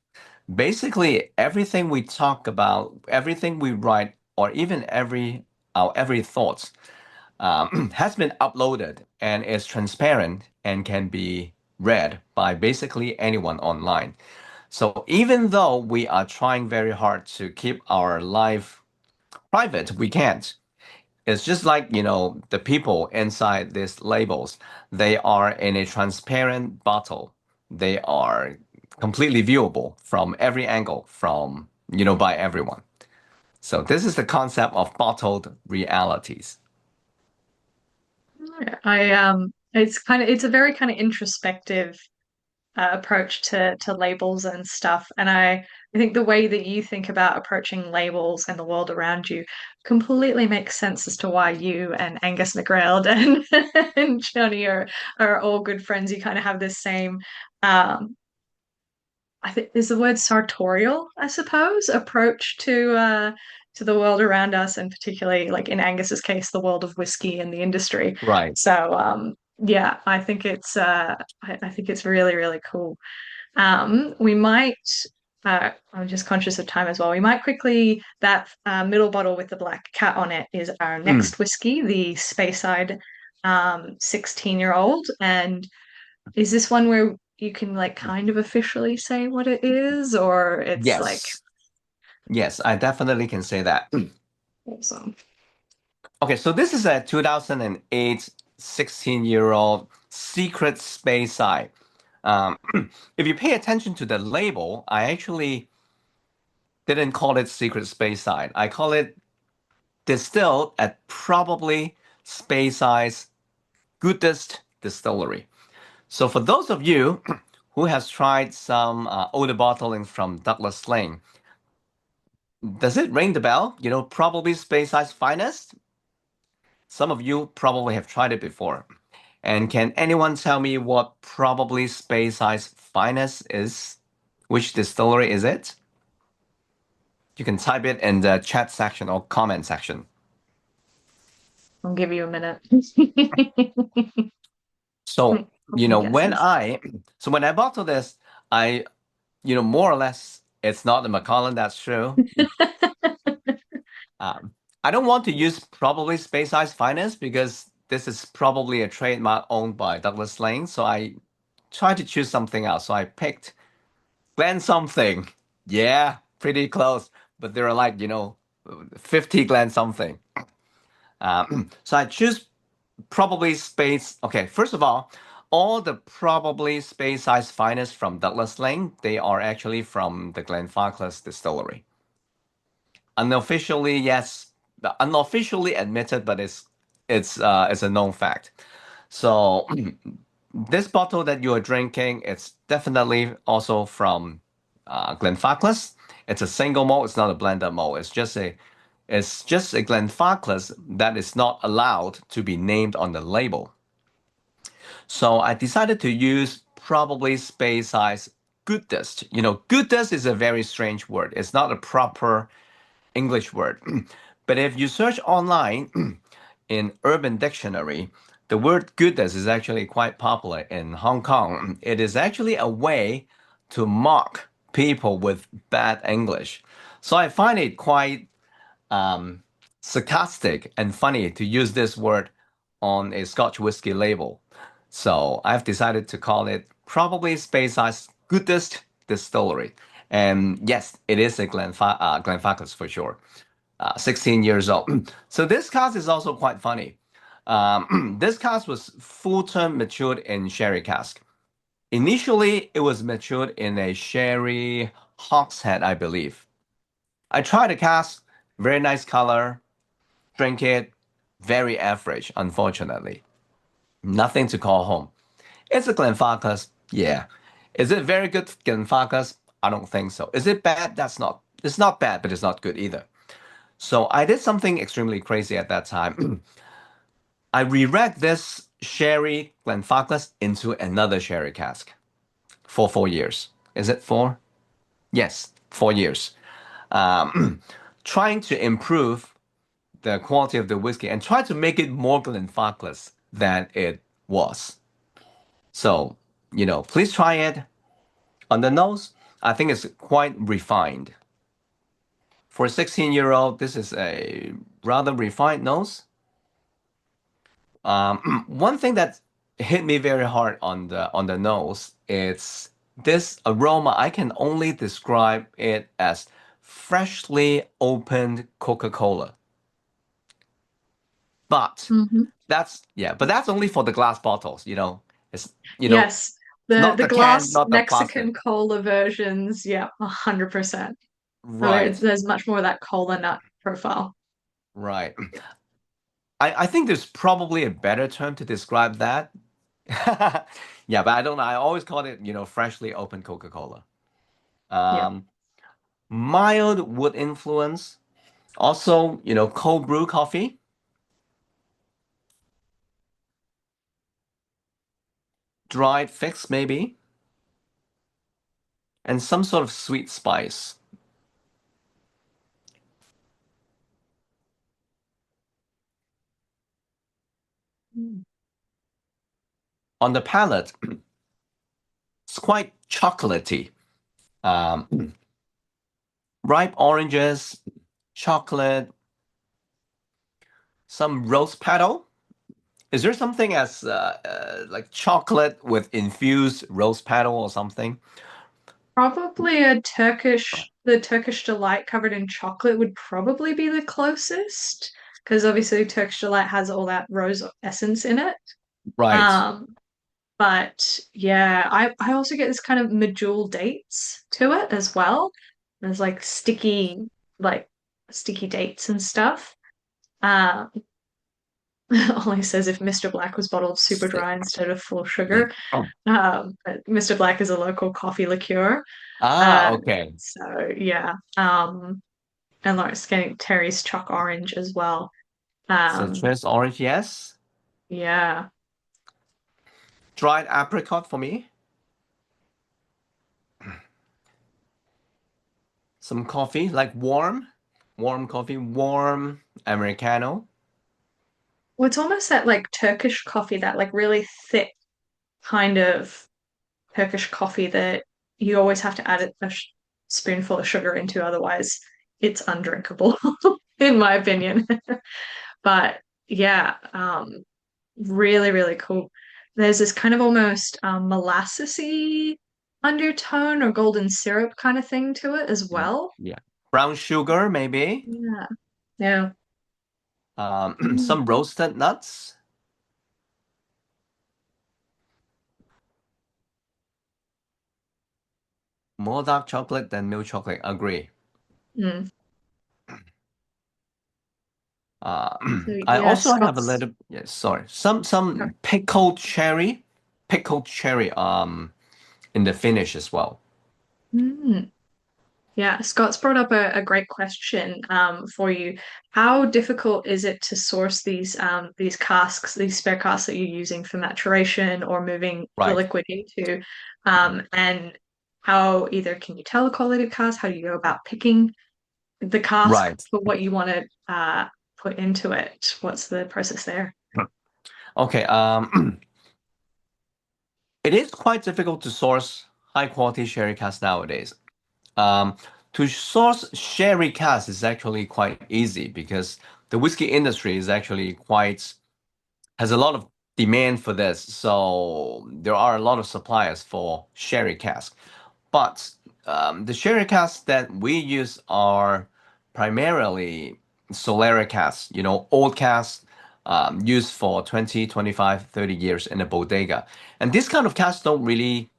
basically everything we talk about, everything we write, or even our every thoughts has been uploaded and is transparent and can be read by basically anyone online. So even though we are trying very hard to keep our life private, we can't. It's just like, the people inside these labels, they are in a transparent bottle. They are completely viewable from every angle, by everyone. So this is the concept of bottled realities. I it's a very kind of introspective approach to labels and stuff. And I think the way that you think about approaching labels and the world around you completely makes sense as to why you and Angus McGrail and Johnny are all good friends. You kind of have this same I think is the word sartorial, I suppose, approach to the world around us, and particularly like in Angus's case, the world of whiskey and the industry. Right. So yeah, I think it's really, really cool. We might I'm just conscious of time as well. We might quickly that middle bottle with the black cat on it is our Mm. next whiskey, the Speyside 16-year-old. And is this one where you can like kind of officially say what it is, or it's like Yes. Yes, I definitely can say that. awesome? Okay, so this is a 2008 16-year-old secret Speyside. Um, if you pay attention to the label, I actually didn't call it secret Speyside. I call it distilled at probably Speyside's goodest distillery. So for those of you who has tried some older bottling from Douglas Lane, does it ring the bell? You know, probably Speyside's finest? Some of you probably have tried it before. And can anyone tell me what probably Speyside's finest is? Which distillery is it? You can type it in the chat section or comment section. I'll give you a minute. So, you Any know, guesses? when I bottled this, I, more or less, it's not the Macallan, that's true. Um, I don't want to use probably Speyside's finest because this is probably a trademark owned by Douglas Lane. So I tried to choose something else. So I picked Glen something. Yeah, pretty close. But there are like, 50 Glen something. So I choose probably space. Okay, first of all the probably space size finest from Douglas Lane, they are actually from the Glenfarclas distillery. Unofficially, yes, unofficially admitted, but it's a known fact. So this bottle that you are drinking, it's definitely also from Glenfarclas. It's a single malt. It's not a blended malt. It's just a Glenfarclas that is not allowed to be named on the label. So I decided to use probably Speyside goodest. You know, goodest is a very strange word. It's not a proper English word. But if you search online in Urban Dictionary, the word goodness is actually quite popular in Hong Kong. It is actually a way to mock people with bad English. So I find it quite um, sarcastic and funny to use this word on a Scotch whiskey label. So I've decided to call it probably Speyside's goodest distillery. And yes, it is a Glenfarclas for sure. 16 years old. So this cask is also quite funny. This cask was full term matured in sherry cask. Initially, it was matured in a sherry hogshead, I believe. I tried the cask, very nice color, drink it, very average, unfortunately. Nothing to call home. It's a Glenfarclas, yeah. Is it very good Glenfarclas? I don't think so. Is it bad? It's not bad, but it's not good either. So I did something extremely crazy at that time. I reread this sherry Glenfarclas into another sherry cask for 4 years. Is it four? Yes, 4 years. Um, trying to improve the quality of the whiskey and try to make it more Glenfarclas than it was. So, please try it. On the nose, I think it's quite refined. For a 16-year-old, this is a rather refined nose. One thing that hit me very hard on the nose, it's this aroma. I can only describe it as freshly opened Coca-Cola. But Mhm. that's only for the glass bottles, you know. It's Yes, it's the not the the can, glass not the plastic. Mexican cola versions, yeah, 100%. So Right, there's much more of that cola nut profile. right. I think there's probably a better term to describe that. Yeah, but I don't know. I always call it, freshly opened Coca-Cola. Yeah. Um, Mild wood influence. Also, cold brew coffee, dried figs maybe, and some sort of sweet spice. Mm. On the palate, it's quite chocolatey. Um, Ripe oranges, chocolate, some rose petal. Is there something as like chocolate with infused rose petal or something? Probably the Turkish delight covered in chocolate would probably be the closest, because obviously Turkish delight has all that rose essence in it. Right. Um, but yeah, I also get this kind of medjool dates to it as well. There's like sticky dates and stuff. Um, Ollie says if Mr. Black was bottled super dry instead of full sugar. Oh. But Mr. Black is a local coffee liqueur. Ah, Uh, okay. so yeah. And Lawrence getting Terry's Choc Orange as well. Um, Citrus orange, yes. yeah. Dried apricot for me. Some coffee, like warm coffee, warm Americano. Well, it's almost that like Turkish coffee, that like really thick kind of Turkish coffee that you always have to add a spoonful of sugar into, otherwise it's undrinkable, in my opinion. But yeah, really, really cool. There's this kind of almost molassesy undertone or golden syrup kind of thing to it as Mm, well. yeah. Brown sugar, maybe. Yeah. Yeah. Mm. Some roasted nuts. More dark chocolate than milk chocolate. Agree. Mm. Uh, So I yeah, also have a Scott's. little, yeah, sorry, some pickled cherry, in the finish as well. Mm. Yeah, Scott's brought up a great question for you. How difficult is it to source these casks, these spare casks that you're using for maturation or moving the Right, liquid into? And how either can you tell the quality of cask? How do you go about picking the cask right. for what you want to put into it? What's the process there? Okay, it is quite difficult to source high quality sherry cask nowadays. Um, to source sherry cask is actually quite easy because the whiskey industry is actually quite has a lot of demand for this. So there are a lot of suppliers for sherry cask. But the sherry casks that we use are primarily Solera casks, old casks used for 20, 25, 30 years in a bodega. And this kind of casks don't really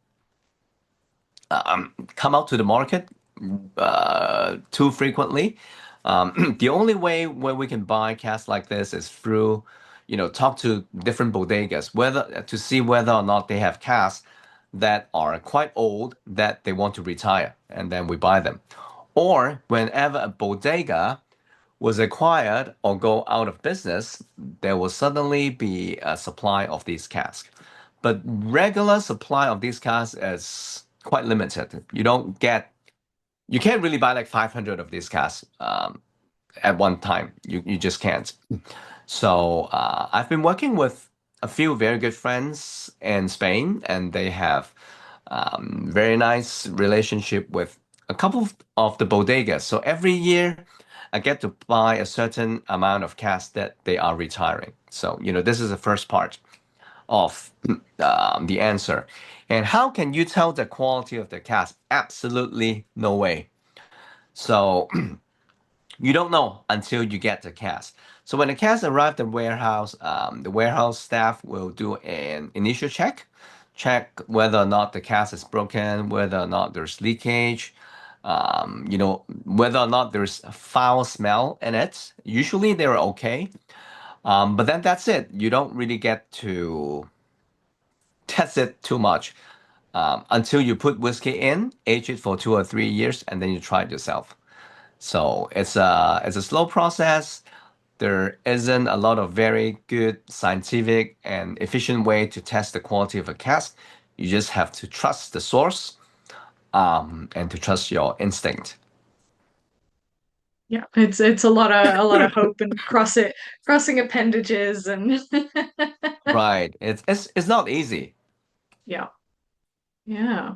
come out to the market too frequently. The only way where we can buy casks like this is through, talk to different bodegas, whether to see whether or not they have casks that are quite old that they want to retire, and then we buy them. Or whenever a bodega was acquired or go out of business, there will suddenly be a supply of these casks. But regular supply of these casks is quite limited. You can't really buy like 500 of these casks at one time. You just can't. So I've been working with a few very good friends in Spain, and they have very nice relationship with a couple of the bodegas. So every year, I get to buy a certain amount of casks that they are retiring. So this is the first part of the answer. And how can you tell the quality of the cask? Absolutely no way. So you don't know until you get the cask. So when the cask arrive at the warehouse staff will do an initial check whether or not the cask is broken, whether or not there's leakage, whether or not there's a foul smell in it. Usually they're okay, but then that's it. You don't really get to test it too much until you put whiskey in, age it for 2 or 3 years, and then you try it yourself. So it's a slow process. There isn't a lot of very good scientific and efficient way to test the quality of a cask. You just have to trust the source, and to trust your instinct. Yeah, it's a lot of hope and crossing appendages and Right. It's not easy. yeah. Yeah.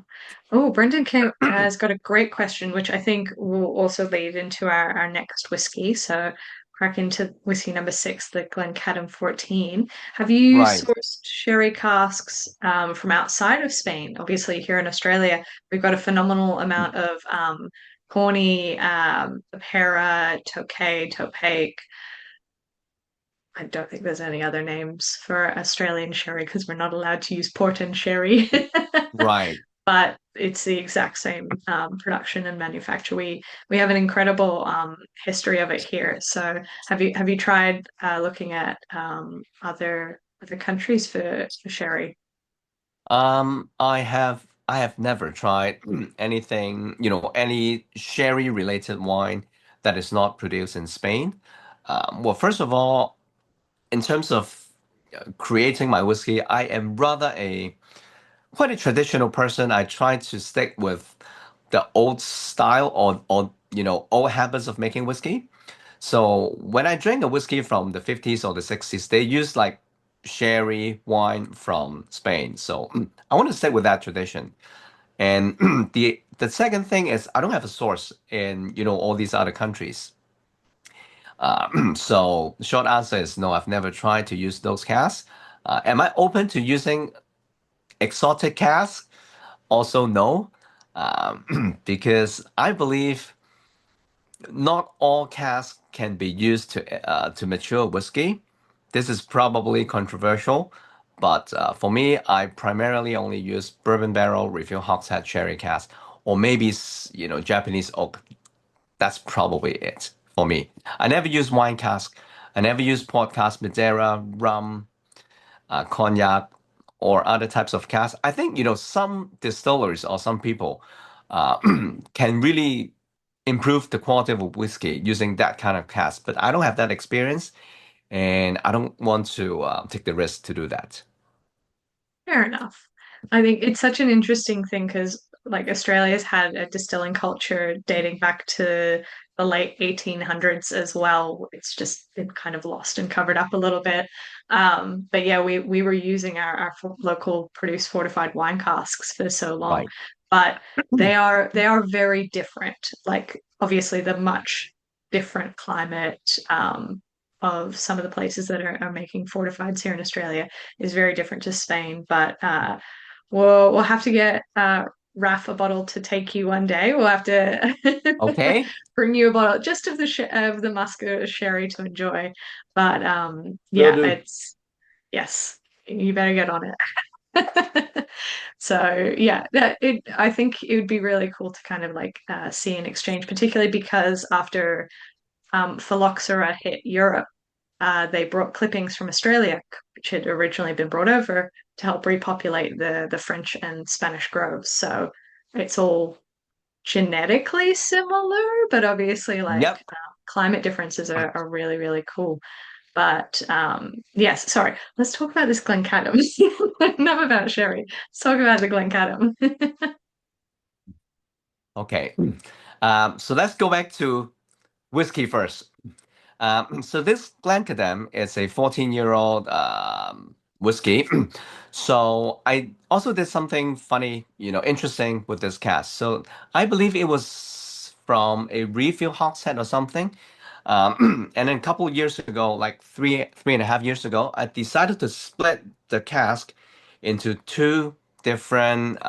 Oh, Brendan has got a great question, which I think will also lead into our next whiskey. So crack into whiskey number six, the Glencadam 14. Have you Right. sourced sherry casks from outside of Spain? Obviously, here in Australia, we've got a phenomenal amount of Corny, Pera, Tokay, Topaik. I don't think there's any other names for Australian sherry because we're not allowed to use port and sherry. Right. But it's the exact same production and manufacture. We have an incredible history of it here. So have you tried looking at other countries for sherry? I have never tried anything, any sherry related wine that is not produced in Spain. Well, first of all, in terms of creating my whiskey, I am rather a quite a traditional person. I try to stick with the old style or old habits of making whiskey. So when I drink a whiskey from the 50s or the 60s, they use like sherry wine from Spain. So I want to stick with that tradition. And the second thing is I don't have a source in all these other countries. So the short answer is no, I've never tried to use those casks. Am I open to using exotic casks? Also, no, because I believe not all casks can be used to mature whiskey. This is probably controversial, but for me, I primarily only use bourbon barrel, refill hogshead, sherry cask, or maybe Japanese oak. That's probably it for me. I never use wine cask. I never use port cask, Madeira, rum, cognac, or other types of cask. I think some distilleries or some people uh, can really improve the quality of a whiskey using that kind of cask. But I don't have that experience, and I don't want to take the risk to do that. Fair enough. I think it's such an interesting thing because like Australia's had a distilling culture dating back to the late 1800s as well. It's just been kind of lost and covered up a little bit. But yeah, we were using our local produced fortified wine casks for so long, Right. but they are very different. Like obviously the much different climate of some of the places that are making fortifieds here in Australia is very different to Spain. But we'll have to get Raf a bottle to take you one day. We'll have to Okay. bring you a bottle just of the Muscat sherry to enjoy. But Will yeah, do. it's yes, you better get on it. So yeah, I think it would be really cool to kind of like see an exchange, particularly because after phylloxera hit Europe, they brought clippings from Australia, which had originally been brought over to help repopulate the French and Spanish groves. So it's all genetically similar, but obviously like Yep. climate differences are really, really cool. But yes, sorry, let's talk about this Glencadam. Enough about sherry. Let's talk about the Glencadam. Okay. So let's go back to whiskey first. So this Glencadam is a 14-year-old whiskey. So I also did something funny, interesting with this cast. So I believe it was from a refill hogshead or something. And then a couple of years ago, like three and a half years ago, I decided to split the cask into two different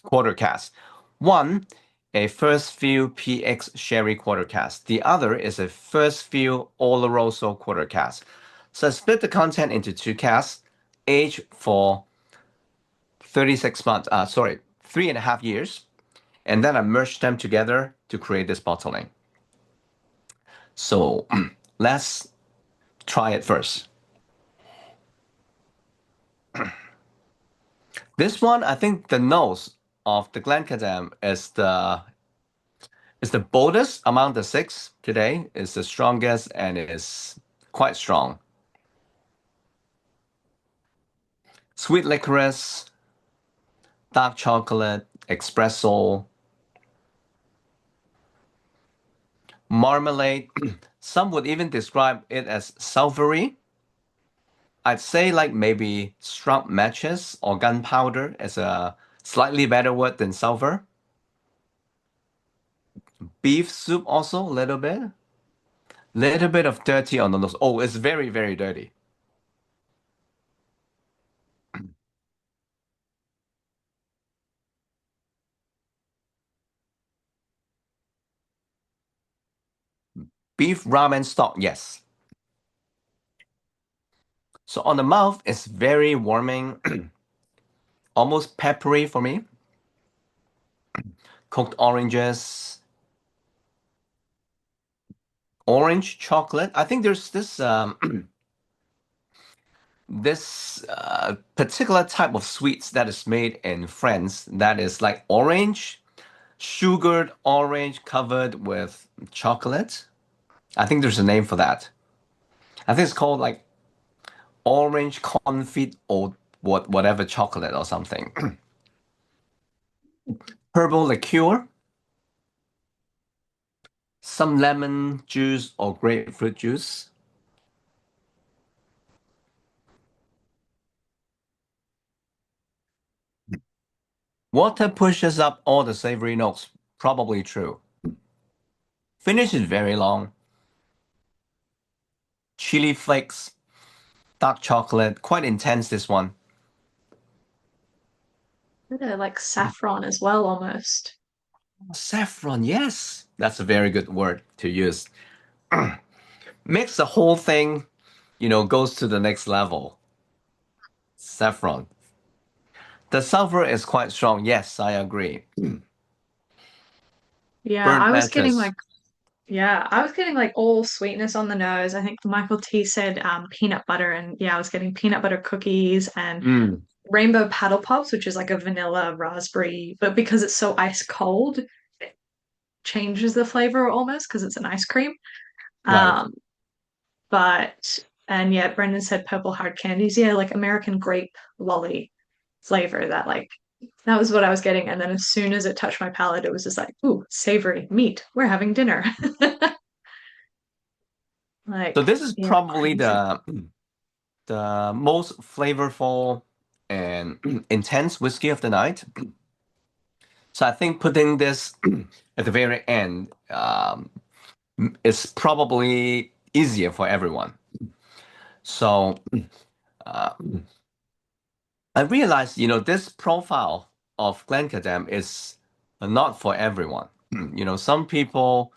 quarter casks. One, a first fill PX sherry quarter cask. The other is a first fill Oloroso quarter cask. So I split the content into two casks, aged for 36 months, sorry, 3.5 years, and then I merged them together to create this bottling. So let's try it first. This one, I think the nose of the Glencadam is the boldest among the six today, is the strongest and is quite strong. Sweet licorice, dark chocolate, espresso, marmalade. Some would even describe it as sulfury. I'd say like maybe struck matches or gunpowder as a slightly better word than sulfur. Beef soup also a little bit. Little bit of dirty on the nose. Oh, it's very, very dirty. Beef ramen stock, yes. So on the mouth, it's very warming, almost peppery for me. Cooked oranges, orange chocolate. I think there's this this particular type of sweets that is made in France that is like orange, sugared orange covered with chocolate. I think there's a name for that. I think it's called like orange confit or whatever chocolate or something. Herbal liqueur, some lemon juice or grapefruit juice. Water pushes up all the savory notes. Probably true. Finish is very long. Chili flakes, dark chocolate, quite intense this one. Like saffron as well, almost. Saffron, yes. That's a very good word to use. Makes the whole thing, goes to the next level. Saffron. The sulfur is quite strong. Yes, I agree. Yeah, Burnt I was getting mattress. like yeah, I was getting like all sweetness on the nose. I think Michael T said peanut butter, and yeah, I was getting peanut butter cookies and Mm, rainbow paddle pops, which is like a vanilla raspberry, but because it's so ice cold, it changes the flavor almost because it's an ice cream. right. Um, but and yeah, Brendan said purple hard candies. Yeah, like American grape lolly flavor that was what I was getting. And then as soon as it touched my palate, it was just like, ooh, savory meat. We're having dinner. So Like, this is yeah, probably crazy. the most flavorful and intense whiskey of the night. So I think putting this at the very end is probably easier for everyone. So uh, I realized, this profile of Glencadam is not for everyone. Some people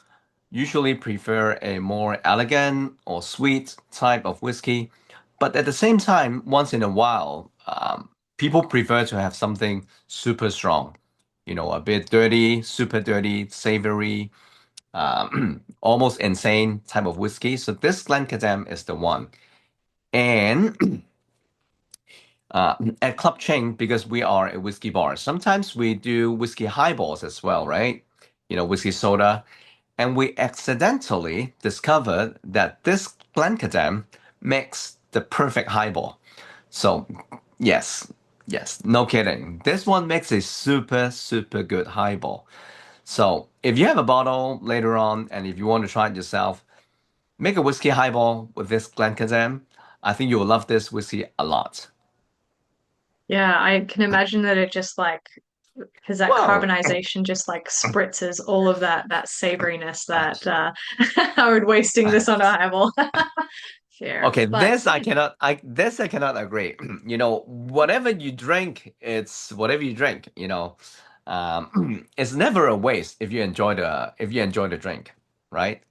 usually prefer a more elegant or sweet type of whiskey, but at the same time, once in a while, people prefer to have something super strong. A bit dirty, super dirty, savory, almost insane type of whiskey. So this Glencadam is the one. And at Club Qing, because we are a whiskey bar, sometimes we do whiskey highballs as well, right? Whiskey soda. And we accidentally discovered that this Glencadam makes the perfect highball. So, yes, yes, no kidding. This one makes a super, super good highball. So, if you have a bottle later on and if you want to try it yourself, make a whiskey highball with this Glencadam. I think you will love this whiskey a lot. Yeah, I can imagine that it just like because that Whoa. carbonization just like spritzes all of that savoriness that I would wasting this on a highball. Fair. Okay, But this I cannot agree. Whatever you drink, it's whatever you drink, it's never a waste if you enjoy the drink, right?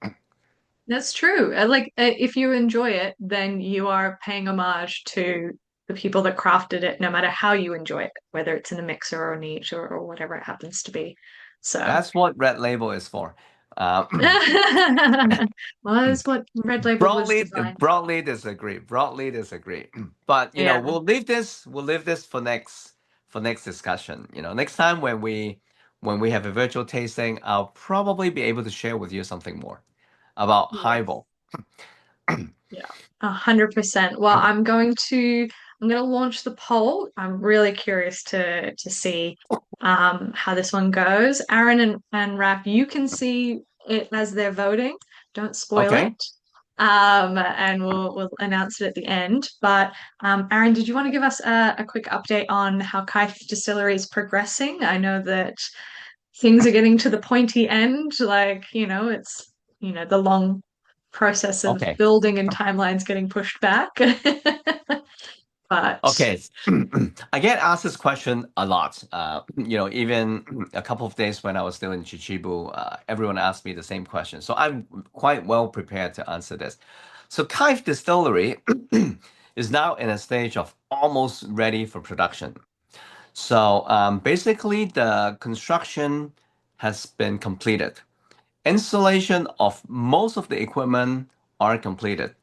that's true. If you enjoy it, then you are paying homage to the people that crafted it, no matter how you enjoy it, whether it's in a mixer or neat or whatever it happens to be. So That's what Red Label is for. was what Red Label was Broadly, designed for. broadly disagree. Broadly disagree. But Yeah. we'll leave this for next for next discussion. Next time when we have a virtual tasting, I'll probably be able to share with you something more about Yes. highball. Yeah, 100%. Well, I'm going to launch the poll. I'm really curious to see how this one goes. Aaron and Raf, you can see it as they're voting. Don't spoil it. Okay. And we'll announce it at the end. But Aaron, did you want to give us a quick update on how Kaif Distillery is progressing? I know that things are getting to the pointy end, like, it's, the long process of Okay. building and timelines getting pushed back. But Okay. I get asked this question a lot. Even a couple of days when I was still in Chichibu, everyone asked me the same question. So I'm quite well prepared to answer this. So Kaif Distillery is now in a stage of almost ready for production. So basically, the construction has been completed. Installation of most of the equipment are completed.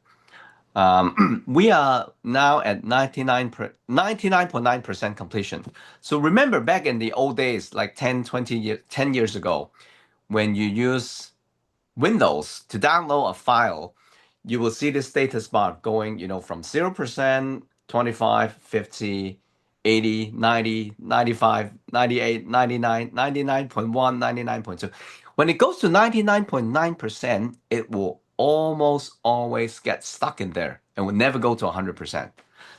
We are now at 99.9% completion. So remember back in the old days, like 10, 10 years ago, when you use Windows to download a file, you will see the status bar going, from 0%, 25, 50, 80, 90, 95, 98, 99, 99.1, 99.2. When it goes to 99.9%, it will almost always get stuck in there and will never go to 100%.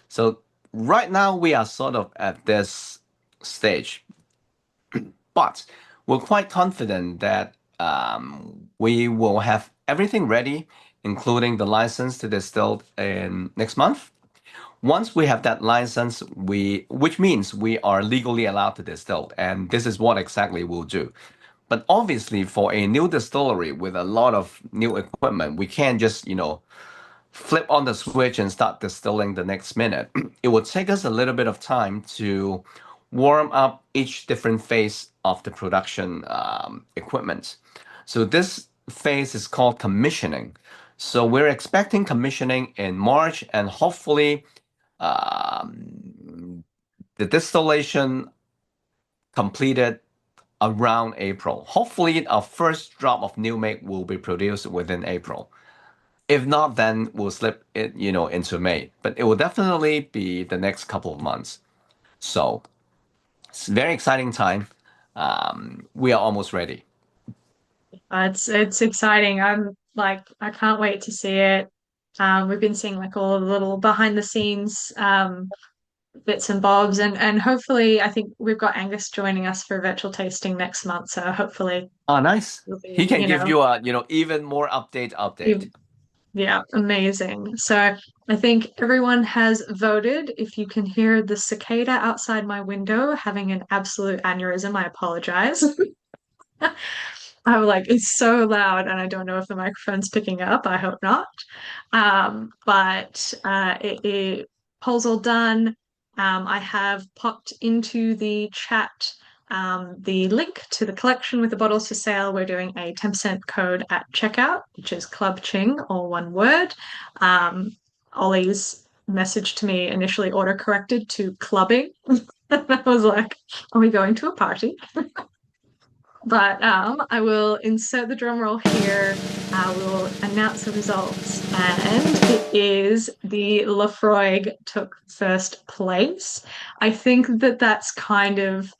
So right now we are sort of at this stage. But we're quite confident that we will have everything ready, including the license to distill in next month. Once we have that license, which means we are legally allowed to distill, and this is what exactly we'll do. But obviously, for a new distillery with a lot of new equipment, we can't just, flip on the switch and start distilling the next minute. It would take us a little bit of time to warm up each different phase of the production equipment. So this phase is called commissioning. So we're expecting commissioning in March and hopefully the distillation completed around April. Hopefully our first drop of new make will be produced within April. If not, then we'll slip it, into May. But it will definitely be the next couple of months. So it's a very exciting time. We are almost ready. it's exciting. I can't wait to see it. We've been seeing like all the little behind the scenes bits and bobs, and hopefully, I think we've got Angus joining us for a virtual tasting next month. So hopefully, Oh, nice. it'll He be, can give you a, even more update. yeah, amazing. So I think everyone has voted. If you can hear the cicada outside my window having an absolute aneurysm, I apologize. I'm like, it's so loud, and I don't know if the microphone's picking up. I hope not. But polls all done. I have popped into the chat the link to the collection with the bottles for sale. We're doing a 10% code at checkout, which is Club Qing, all one word. Ollie's message to me initially auto corrected to clubbing. I was like, are we going to a party? But I will insert the drum roll here. We will announce the results, and it is the Laphroaig took first place. I think that that's kind of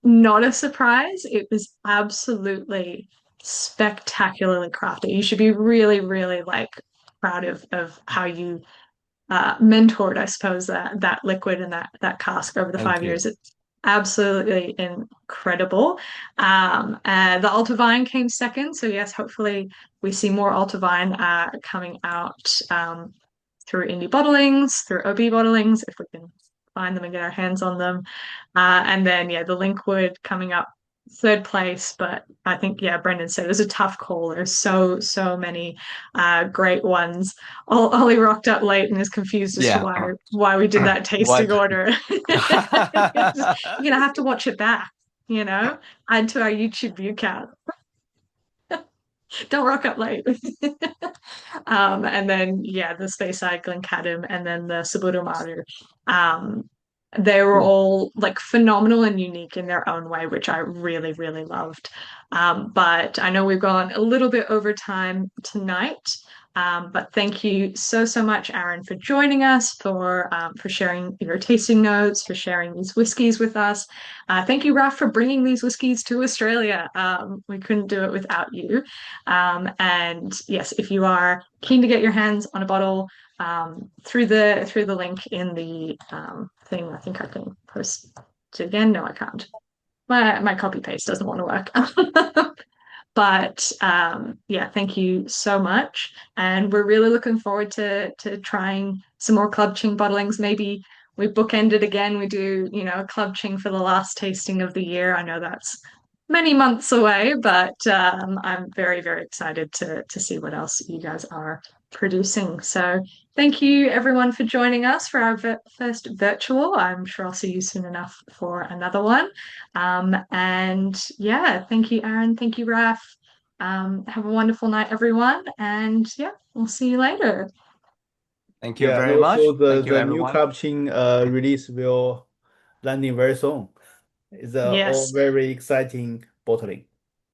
not a surprise. It was absolutely spectacularly crafted. You should be really, really like proud of how you mentored, I suppose, that liquid and that cask over the Thank 5 years. you. It's absolutely incredible. The Allt-A-Bhainne came second, so yes, hopefully we see more Allt-A-Bhainne coming out through indie bottlings, through OB bottlings, if we can find them and get our hands on them. And then yeah, the Linkwood coming up third place, but I think yeah, Brendan said it was a tough call. There's so many great ones. Ollie rocked up late and is confused as to Yeah. why we did that tasting What? order. You're gonna have to watch it back, add to our YouTube view count. Don't rock up late. And then yeah, the Speyside Glencadam and then the Saburo Maru. They were Cool. all like phenomenal and unique in their own way, which I really, really loved. But I know we've gone a little bit over time tonight. But thank you so, so much, Aaron, for joining us, for sharing your tasting notes, for sharing these whiskies with us. Thank you, Raf, for bringing these whiskies to Australia. We couldn't do it without you. And yes, if you are keen to get your hands on a bottle, through the link in the thing. I think I can post it again. No, I can't. My copy paste doesn't want to work. But yeah, thank you so much, and we're really looking forward to trying some more Club Qing bottlings. Maybe we bookend it again. We do, Club Qing for the last tasting of the year. I know that's many months away, but I'm very, very excited to see what else you guys are producing. So thank you everyone for joining us for our first virtual. I'm sure I'll see you soon enough for another one. And yeah, thank you, Aaron. Thank you, Raf. Have a wonderful night, everyone. And yeah, we'll see you later. Thank you Yeah, and very also much. the Thank you, the new everyone. Club Qing release will landing very soon. It's all Yes. very exciting bottling.